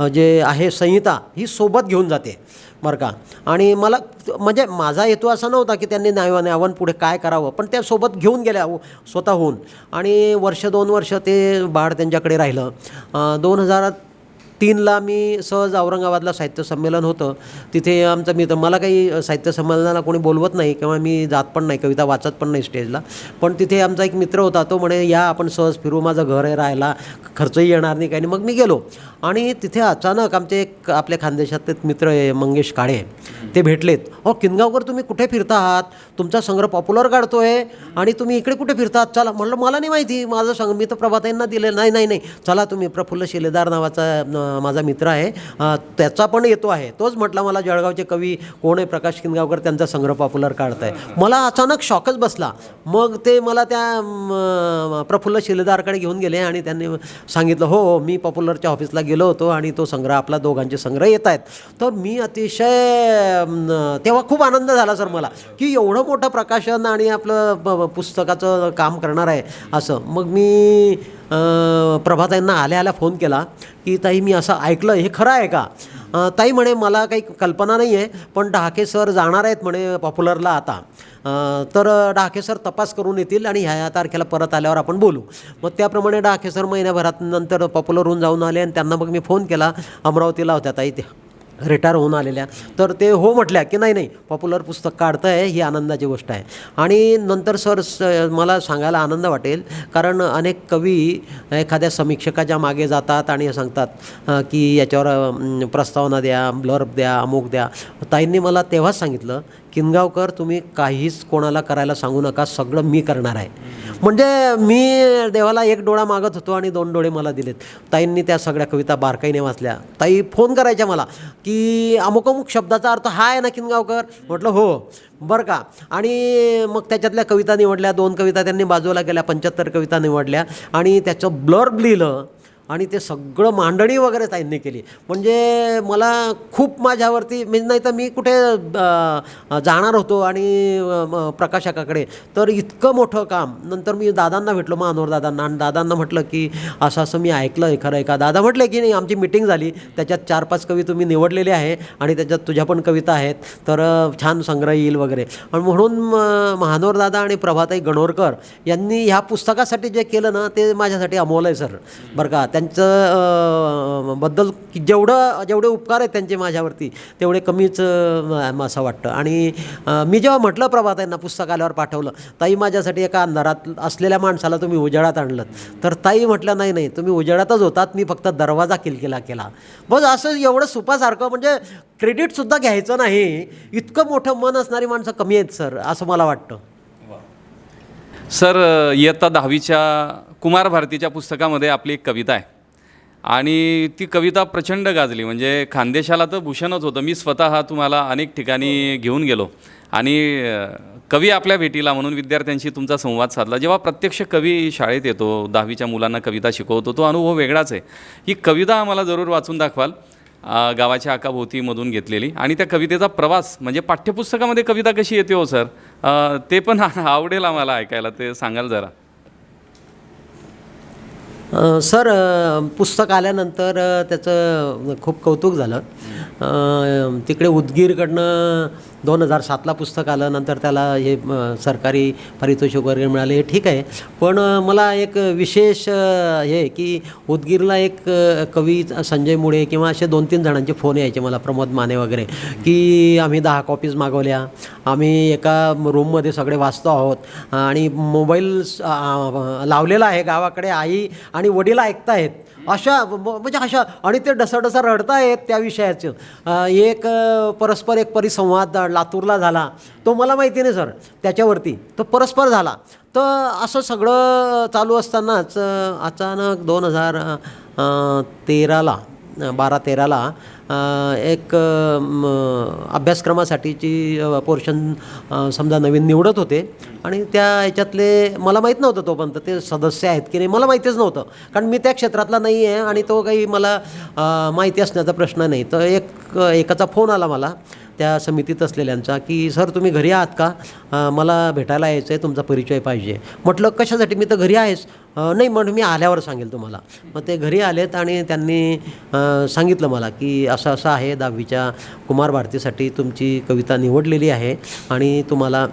जे आहे संहिता ही सोबत घेऊन जाते बरं का. आणि मला म्हणजे माझा हेतू असा नव्हता की त्यांनी न्यावं पुढे काय करावं, पण त्या सोबत घेऊन गेल्या स्वतःहून. आणि 1-2 वर्ष ते बाळ त्यांच्याकडे राहिलं. 2003ला मी सहज औरंगाबादला साहित्य संमेलन होतं, तिथे आमचा मित्र, मला काही साहित्य संमेलनाला कोणी बोलवत नाही किंवा मी जात पण नाही, कविता वाचत पण नाही स्टेजला, पण तिथे आमचा एक मित्र होता. तो म्हणे या आपण सहज फिरू, माझं घर आहे, राहायला खर्चही येणार नाही काही नाही. मग मी गेलो आणि तिथे अचानक आमचे एक आपल्या खानदेशात एक मित्र आहे मंगेश काळे, ते भेटलेत. किनगावकर तुम्ही कुठे फिरता आहात, तुमचा संग्रह पॉप्युलर काढतोय आणि तुम्ही इकडे कुठे फिरतात, चला. म्हणलं मला नाही माहिती, माझं मी तर प्रभाताईंना दिलं. नाही चला तुम्ही, प्रफुल्ल शिलेदार नावाचा माझा मित्र आहे, त्याचा पण येतो आहे. तोच म्हटला मला जळगावचे कवी कोण आहे प्रकाश किनगावकर, त्यांचा संग्रह पॉप्युलर काढताय. मला अचानक शॉकच बसला. मग ते मला त्या प्रफुल्ल शिलेदारकडे घेऊन गेले आणि त्यांनी सांगितलं हो मी पॉप्युलरच्या ऑफिसला गेलो होतो आणि तो संग्रह, आपला दोघांचे संग्रह येत आहेत. तर मी अतिशय तेव्हा खूप आनंद झाला सर मला की एवढं मोठं प्रकाशन आणि आपलं पुस्तकाचं काम करणार आहे असं. मग मी प्रभाताईंना आल्या फोन केला की ताई मी असं ऐकलं, हे खरं आहे का? ताई म्हणे मला काही कल्पना नाही आहे, पण डहाके सर जाणार आहेत म्हणे पॉप्युलरला आता, तर डहाके सर तपास करून येतील आणि ह्या तारखेला परत आल्यावर आपण बोलू. मग त्याप्रमाणे डहाके सर महिन्याभरात नंतर पॉप्युलरहून जाऊन आले आणि त्यांना मग मी फोन केला. अमरावतीला होत्या ताई त्या, रिटायर होऊन आलेल्या, तर ते हो म्हटल्या की नाही नाही पॉप्युलर पुस्तक काढतं आहे, ही आनंदाची गोष्ट आहे. आणि नंतर सर मला सांगायला आनंद वाटेल, कारण अनेक कवी एखाद्या समीक्षकाच्या मागे जातात आणि सांगतात की याच्यावर प्रस्तावना द्या, ब्लर्ब द्या, अमुक द्या. ताईंनी मला तेव्हाच सांगितलं, किनगावकर तुम्ही काहीच कोणाला करायला सांगू नका, सगळं मी करणार आहे. म्हणजे मी देवाला एक डोळा मागत होतो आणि 2 डोळे मला दिलेत. ताईंनी त्या सगळ्या कविता बारकाईने वाचल्या. ताई फोन करायच्या मला की अमुक अमुक शब्दाचा अर्थ हा आहे ना किनगावकर. म्हटलं हो बरं का. आणि मग त्याच्यातल्या कविता निवडल्या, 2 कविता त्यांनी बाजूला केल्या, 75 कविता निवडल्या आणि त्याचं ब्लर्ब लिहिलं आणि ते सगळं मांडणी वगैरे ताईंनी केली. म्हणजे मला खूप माझ्यावरती नाही तर मी कुठे जाणार होतो आणि प्रकाशकाकडे, तर इतकं मोठं काम. नंतर मी दादांना भेटलो, महानोर दादांना, आणि दादांना म्हटलं की असं असं मी ऐकलं आहे, खरं आहे का? दादा म्हटलं की नाही, आमची मिटिंग झाली, त्याच्यात 4-5 कवी तुम्ही निवडलेले आहे आणि त्याच्यात तुझ्या पण कविता आहेत, तर छान संग्रह येईल वगैरे. आणि म्हणून महानोर दादा आणि प्रभाताई गणोरकर यांनी ह्या पुस्तकासाठी जे केलं ना, ते माझ्यासाठी अमोल आहे सर, बरं का. त्यांचं बद्दल जेवढे उपकार आहेत त्यांचे माझ्यावरती, तेवढे कमीच असं वाटतं. आणि मी जेव्हा म्हटलं प्रभाताईंना, पुस्तक आल्यावर पाठवलं, ताई माझ्यासाठी एका अंधारात असलेल्या माणसाला तुम्ही उजेडात आणलं, तर ताई म्हटलं नाही नाही तुम्ही उजेडातच होतात, मी फक्त दरवाजा किलकिला केला. बस असं एवढं सुपासारखं, म्हणजे क्रेडिटसुद्धा घ्यायचं नाही, इतकं मोठं मन असणारी माणसं कमी आहेत सर, असं मला वाटतं. सर, इयत्ता 10वीच्या कुमार भारतीच्या पुस्तकामध्ये आपली एक कविता आहे आणि ती कविता प्रचंड गाजली. म्हणजे खानदेशाला तर भूषणच होतं. मी स्वतः तुम्हाला अनेक ठिकाणी घेऊन गेलो आणि कवी आपल्या भेटीला म्हणून विद्यार्थ्यांशी तुमचा संवाद साधला. जेव्हा प्रत्यक्ष कवी शाळेत येतो, 10वीच्या मुलांना कविता शिकवतो, तो अनुभव वेगळाच आहे. ही कविता आम्हाला जरूर वाचून दाखवाल, गावाच्या आकाभोवतीमधून घेतलेली. आणि त्या कवितेचा प्रवास, म्हणजे पाठ्यपुस्तकामध्ये कविता कशी येते हो सर, ते पण आवडेल आम्हाला ऐकायला, ते सांगाल जरा. सर पुस्तक आल्यानंतर त्याचं खूप कौतुक झालं. तिकडे उदगीरकडनं 2007ला पुस्तक आलं, नंतर त्याला हे सरकारी पारितोषिक वगैरे मिळाले, हे ठीक आहे. पण मला एक विशेष हे की उदगीरला एक कवी संजय मुळे किंवा असे 2-3 जणांचे फोन यायचे मला, प्रमोद माने वगैरे, की आम्ही 10 कॉपीज मागवल्या, आम्ही एका रूममध्ये सगळे वाचतो आहोत आणि मोबाईल लावलेला आहे गावाकडे, आई आणि वडील ऐकतायत, अशा म्हणजे अशा, आणि ते डसडसा रडतायत त्या विषयाचं. एक परस्पर एक परिसंवाद लातूरला झाला, तो मला माहिती नाही सर, त्याच्यावरती तो परस्पर झाला. तर असं सगळं चालू असतानाच अचानक 2013ला 12-13ला एक अभ्यासक्रमासाठीची पोर्शन समजा नवीन निवडत होते आणि त्या ह्याच्यातले मला माहीत नव्हतं तोपर्यंत ते सदस्य आहेत की नाही, मला माहितीच नव्हतं, कारण मी त्या क्षेत्रातला नाही आहे आणि तो काही मला माहिती असण्याचा प्रश्न नाही. तर एकाचा फोन आला मला त्या समितीत असलेल्यांचा की सर तुम्ही घरी आहात का, मला भेटायला यायचं आहे, तुमचा परिचय पाहिजे. म्हटलं कशासाठी, मी तर घरी आहेस. नाही म्हणून मी आल्यावर सांगेल तुम्हाला. मग ते घरी आलेत आणि त्यांनी सांगितलं मला की असं असं आहे, 10वीच्या कुमार भारतीसाठी तुमची कविता निवडलेली आहे आणि तुम्हाला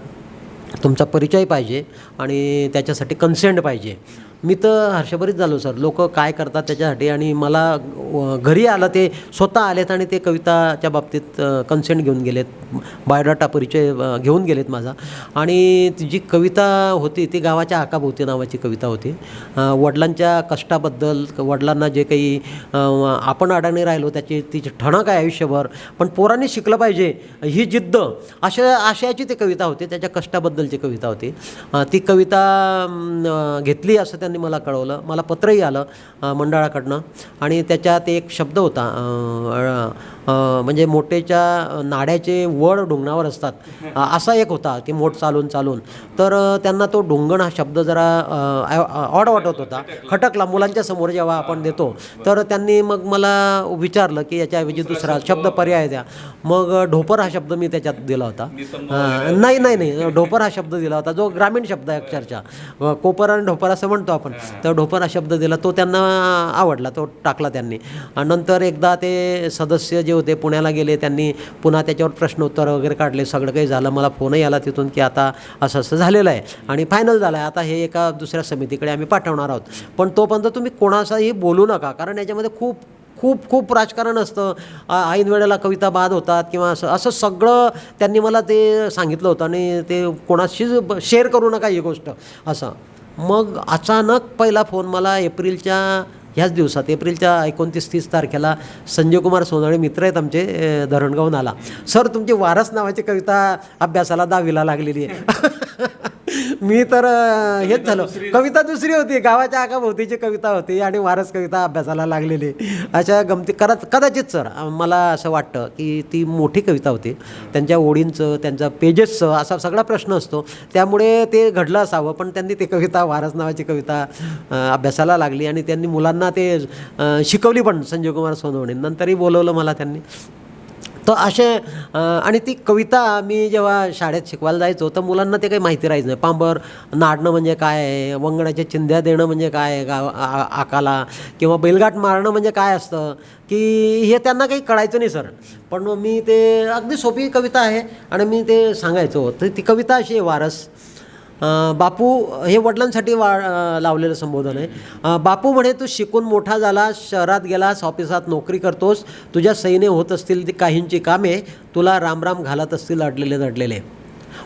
तुमचा परिचय पाहिजे आणि त्याच्यासाठी कन्सेंट पाहिजे. मी तर हर्षभरीत झालो सर, लोक काय करतात त्याच्यासाठी. आणि मला घरी आलं, ते स्वतः आलेत आणि ते कविताच्या बाबतीत कन्सेंट घेऊन गेलेत, बायोडाटा परिचय घेऊन गेलेत माझा. आणि जी कविता होती ती गावाच्या आकाभोवती नावाची कविता होती. वडिलांच्या कष्टाबद्दल, वडिलांना जे काही आपण अडाणी राहिलो त्याची तिची ठणक आहे आयुष्यभर, पण पोरांनी शिकलं पाहिजे ही जिद्द, अशा आशयाची ती कविता होती, त्याच्या कष्टाबद्दलची कविता होती. ती कविता घेतली असं त्यांनी मला कळवलं. मला पत्रही आलं मंडळाकडनं आणि त्याच्यात एक शब्द होता, म्हणजे मोठेच्या नाड्याचे वड ढुंगणावर असतात, असा एक होता की मोठ चालून चालून. तर त्यांना तो ढुंगण हा शब्द जरा ऑड वाटत होता, खटकला मुलांच्या समोर जेव्हा आपण देतो. तर त्यांनी मग मला विचारलं की याच्याऐवजी दुसरा शब्द पर्याय द्या. मग ढोपर हा शब्द मी त्याच्यात दिला होता. नाही ढोपर हा शब्द दिला होता, जो ग्रामीण शब्द आहे अक्षरशः, कोपर आणि ढोपर असं म्हणतो आपण. तर ढोपर हा शब्द दिला, तो त्यांना आवडला, तो टाकला त्यांनी. नंतर एकदा ते सदस्य जे होते पुण्याला गेले, त्यांनी पुन्हा त्याच्यावर प्रश्नोत्तर वगैरे काढले, सगळं काही झालं. मला फोनही आला तिथून की आता असं असं झालेलं आहे आणि फायनल झालं आहे, आता हे एका दुसऱ्या समितीकडे आम्ही पाठवणार आहोत, पण तोपर्यंत तुम्ही कोणाचाही बोलू नका, कारण याच्यामध्ये खूप खूप खूप राजकारण असतं. ऐन वेळेला कविता बाद होतात किंवा असं असं सगळं त्यांनी मला ते सांगितलं होतं आणि ते कोणाशीच शेअर करू नका ही गोष्ट असं. मग अचानक पहिला फोन मला एप्रिलच्या ह्याच दिवसात एप्रिलच्या 29-30 तारखेला संजय कुमार सोनवणे मित्र आहेत आमचे धरणगावून आला. सर तुमची वारस नावाची कविता अभ्यासाला 10वीला लागलेली आहे. मी तर हेच झालं. कविता दुसरी होती, गावाच्या आकाभोवतीची कविता होती आणि वारस कविता अभ्यासाला लागलेली. अशा गमती कदाचित सर मला असं वाटतं की ती मोठी कविता होती. त्यांच्या ओळींचं त्यांचा पेजेसचं असा सगळा प्रश्न असतो, त्यामुळे ते घडलं असावं. पण त्यांनी ती कविता वारस नावाची कविता अभ्यासाला लागली आणि त्यांनी मुलांना ते शिकवली पण. संजय कुमार सोनवणे नंतरही बोलवलं मला त्यांनी. तर असे आणि ती कविता मी जेव्हा शाळेत शिकवायला जायचो तर मुलांना ते काही माहिती राहायचं नाही. पांबर नाडणं म्हणजे काय आहे, वंगणाच्या चिंध्या देणं म्हणजे काय आहे आकाला, किंवा बैलगाठ मारणं म्हणजे काय असतं, की हे त्यांना काही कळायचं नाही सर. पण मी ते अगदी सोपी कविता आहे आणि मी ते सांगायचो. तर ती कविता अशी आहे वारस. बापू हे वडिलांसाठी लावलेलं संबोधन आहे. बापू म्हणे तू शिकून मोठा झालास, शहरात गेलास, ऑफिसात नोकरी करतोस, तुझ्या सैन्य होत असतील ती काहींची कामे, तुला रामराम घालत असतील अडलेले नडलेले.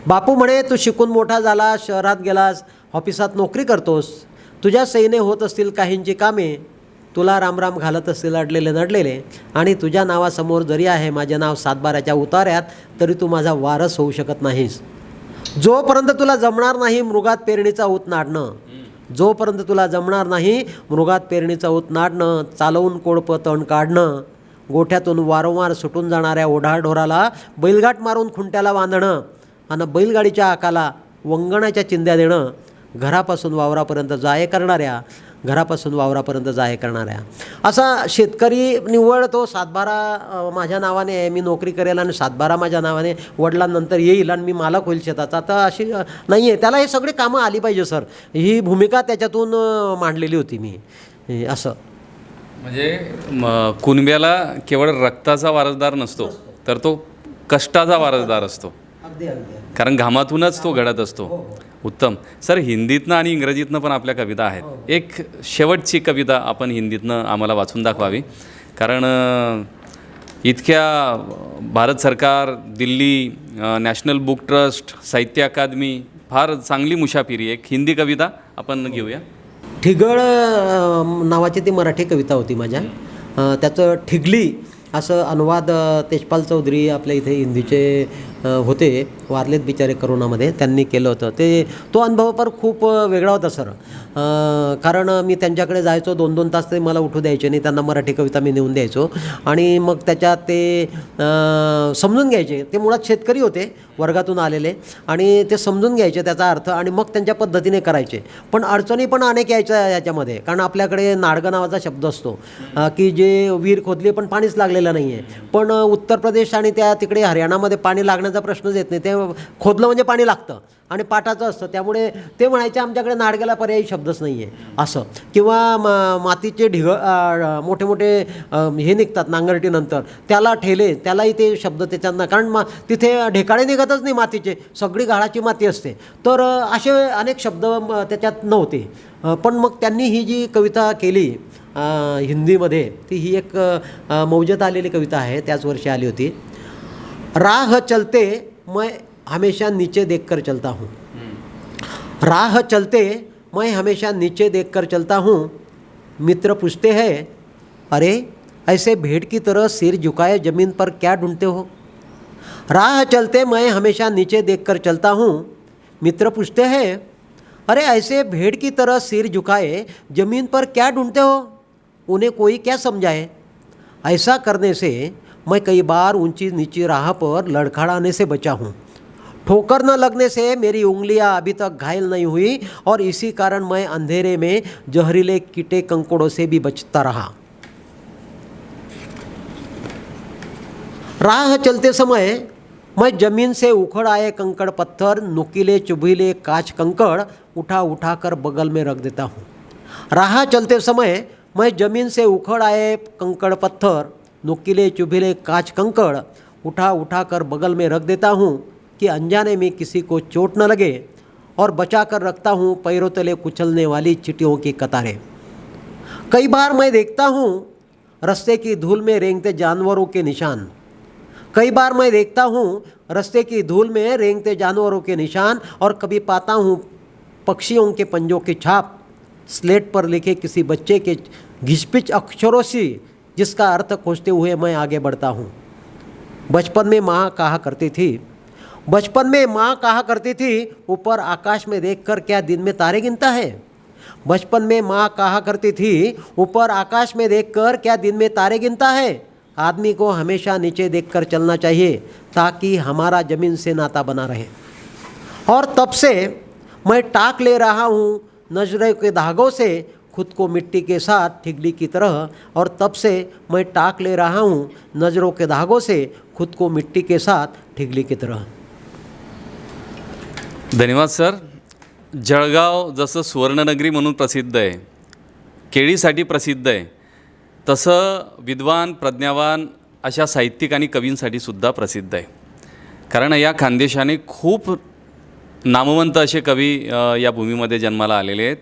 बापू म्हणे तू शिकून मोठा झालास, शहरात गेलास, ऑफिसात नोकरी करतोस, तुझ्या सैन्य होत असतील काहींची कामे, तुला रामराम घालत असतील अडलेले नडलेले. आणि तुझ्या नावासमोर जरी आहे माझे नाव 7/12च्या उतार्यात, तरी तू माझा वारस होऊ शकत नाहीस. जोपर्यंत तुला जमणार नाही मृगात पेरणीचा ऊत नाडणं, जोपर्यंत तुला जमणार नाही मृगात पेरणीचा ऊत नाडणं, चालवून कोळपं तण काढणं, गोठ्यातून वारंवार सुटून जाणाऱ्या ओढाढोराला बैलगाठ मारून खुंट्याला बांधणं आणि बैलगाडीच्या आकाला वंगणाच्या चिंध्या देणं, घरापासून वावरापर्यंत जाय करणाऱ्या असा शेतकरी निव्वळ तो 7/12 माझ्या नावाने आहे, मी नोकरी करेल आणि 7/12 माझ्या नावाने वडिलांनंतर येईल आणि मी मालक होईल शेताचा. आता अशी नाही आहे. त्याला हे सगळे कामं आली पाहिजे सर. ही भूमिका त्याच्यातून मांडलेली होती मी असं. म्हणजे कुणब्याला केवळ रक्ताचा वारसदार नसतो, तर तो कष्टाचा वारसदार असतो. अगदी अगदी कारण घामातूनच तो घडत असतो. उत्तम सर. हिंदीतनं आणि इंग्रजीतनं पण आपल्या कविता आहेत. एक शेवटची कविता आपण हिंदीतनं आम्हाला वाचून दाखवावी, कारण इतक्या भारत सरकार, दिल्ली नॅशनल बुक ट्रस्ट, साहित्य अकादमी फार चांगली मुशाफिरी. एक हिंदी कविता आपण घेऊया. ठिगळ नावाची ती मराठी कविता होती माझ्या. त्याचं ठिगली असं अनुवाद तेजपाल चौधरी आपल्या इथे हिंदीचे होते, वारलेत बिचारे करोनामध्ये, त्यांनी केलं होतं. तो अनुभव पण खूप वेगळा होता सर. कारण मी त्यांच्याकडे जायचो 2-2 तास ते मला उठू द्यायचे नाही. त्यांना मराठी कविता मी नेऊन द्यायचो आणि मग त्याच्यात ते समजून घ्यायचे. ते मुळात शेतकरी होते, वर्गातून आलेले, आणि ते समजून घ्यायचे त्याचा अर्थ आणि मग त्यांच्या पद्धतीने करायचे. पण अडचणी पण अनेक यायच्या याच्यामध्ये. कारण आपल्याकडे नाडगं नावाचा शब्द असतो की जे विहीर खोदली पण पाणीच लागलेलं नाही आहे. पण उत्तर प्रदेश आणि त्या तिकडे हरियाणामध्ये पाणी लागण्याचा प्रश्नच येत नाही. ते खोदलं म्हणजे पाणी लागतं आणि पाटाचं असतं. त्यामुळे ते म्हणायचे आमच्याकडे नाडग्याला पर्यायी शब्दच नाही आहे असं. किंवा मातीचे मोठे मोठे हे निघतात नांगरटीनंतर, त्याला ठेले, त्यालाही ते शब्द त्याच्यांना, कारण तिथे ढेकाळे निघतच नाही मातीचे, सगळी गाळाची माती असते. तर असे अनेक शब्द त्याच्यात नव्हते. पण मग त्यांनी ही जी कविता केली हिंदीमध्ये, ती ही एक मौजत आलेली कविता आहे, त्याच वर्षी आली होती. राह चलते मैं हमेशा नीचे देखकर चलता हूँ, राह चलते मैं हमेशा नीचे देखकर चलता हूँ, मित्र पूछते हैं अरे ऐसे भेड़ की तरह सिर झुकाए ज़मीन पर क्या ढूंढते हो. राह चलते मैं हमेशा नीचे देखकर चलता हूँ, मित्र पूछते हैं अरे ऐसे भेड़ की तरह सिर झुकाए ज़मीन पर क्या ढूंढते हो, उन्हें कोई क्या समझाए. ऐसा करने से मैं कई बार ऊंची नीची राह पर लड़खड़ाने से बचा हूँ. ठोकर न लगने से मेरी उंगलियां अभी तक घायल नहीं हुई और इसी कारण मैं अंधेरे में जहरीले कीटे कंकड़ों से भी बचता रहा. राह चलते समय मैं जमीन से उखड़ आए कंकड़ पत्थर, नुकीले चुभीले कांच कंकड़ उठा उठा कर बगल में रख देता हूँ. राह चलते समय मैं जमीन से उखड़ आए कंकड़ पत्थर, नुकीले चुभीले कांच कंकड़ उठा उठा कर बगल में रख देता हूँ कि अनजाने में किसी को चोट न लगे, और बचा कर रखता हूँ पैरों तले कुचलने वाली चींटियों की कतारें. कई बार मैं देखता हूँ रास्ते की धूल में रेंगते जानवरों के निशान। कई बार मैं देखता हूँ रास्ते की धूल में रेंगते जानवरों के निशान, और कभी पाता हूँ पक्षियों के पंजों की छाप, स्लेट पर लिखे किसी बच्चे के घिसपिच अक्षरों से जिसका अर्थ खोजते हुए मैं आगे बढ़ता हूँ। बचपन में माँ कहा करती थी, ऊपर आकाश में देखकर क्या दिन में तारे गिनता है। बचपन में माँ कहा करती थी, ऊपर आकाश में देखकर क्या दिन में तारे गिनता है। आदमी को हमेशा नीचे देखकर चलना चाहिए ताकि हमारा ज़मीन से नाता बना रहे। और तब से मैं टाक ले रहा हूँ नजरों के धागों से खुद को मिट्टी के साथ ठिगली की तरह, और तब से मैं टाक ले रहा हूँ नज़रों के धागों से खुद को मिट्टी के साथ ठिगली की तरह। धन्यवाद सर. जळगाव जसं सुवर्णनगरी म्हणून प्रसिद्ध आहे, केळीसाठी प्रसिद्ध आहे, तसं विद्वान प्रज्ञावान अशा साहित्यिक आणि कवींसाठी सुद्धा प्रसिद्ध आहे. कारण या खानदेशाने खूप नामवंत असे कवी या भूमीमध्ये जन्माला आलेले आहेत.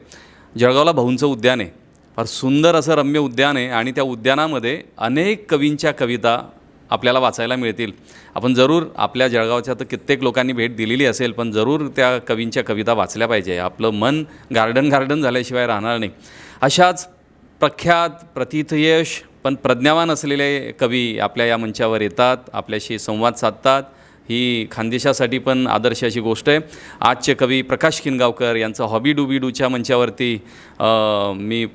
जळगावला भाऊंचं उद्यान आहे, फार सुंदर असं रम्य उद्यान आहे, आणि त्या उद्यानामध्ये अनेक कवींच्या कविता आपल्याला वाचायला मिळतील. आपण जरूर आपल्या जळगावच्या तर कित्येक लोकांनी भेट दिलेली असेल, पण जरूर त्या कवींच्या कविता वाचल्या पाहिजे. आपलं मन गार्डन झाल्याशिवाय राहणार नाही. अशाच प्रख्यात प्रतिथयश पण प्रज्ञावान असलेले कवी आपल्या या मंचावर येतात, आपल्याशी संवाद साधतात. ही खानदेशासाठी पण आदर्श अशी गोष्ट आहे. आजचे कवी प्रकाश किनगावकर यांचं हॉबी डूबीडूच्या मंचावरती मी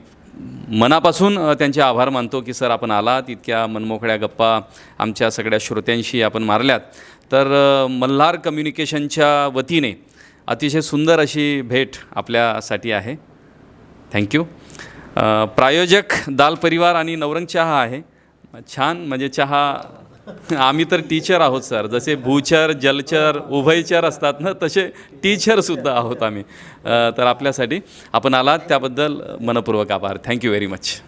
मनापासून त्यांचे आभार मानतो की सर आपण आलात, इतक्या मनमोकळ्या गप्पा आमच्या सगळ्या श्रोत्यांशी आपण मारल्यात. तर मल्हार कम्युनिकेशनच्या वतीने अतिशय सुंदर अशी भेट आपल्यासाठी आहे. थँक्यू. प्रायोजक दाल परिवार आणि नवरंग चहा आहे. छान, म्हणजे चहा आम्ही तर टीचर आहोत सर, जसे भूचर जलचर उभयचर असतात ना, तसे टीचरसुद्धा आहोत आम्ही. तर आपल्यासाठी आपण आलात त्याबद्दल मनपूर्वक आभार. Thank you very much.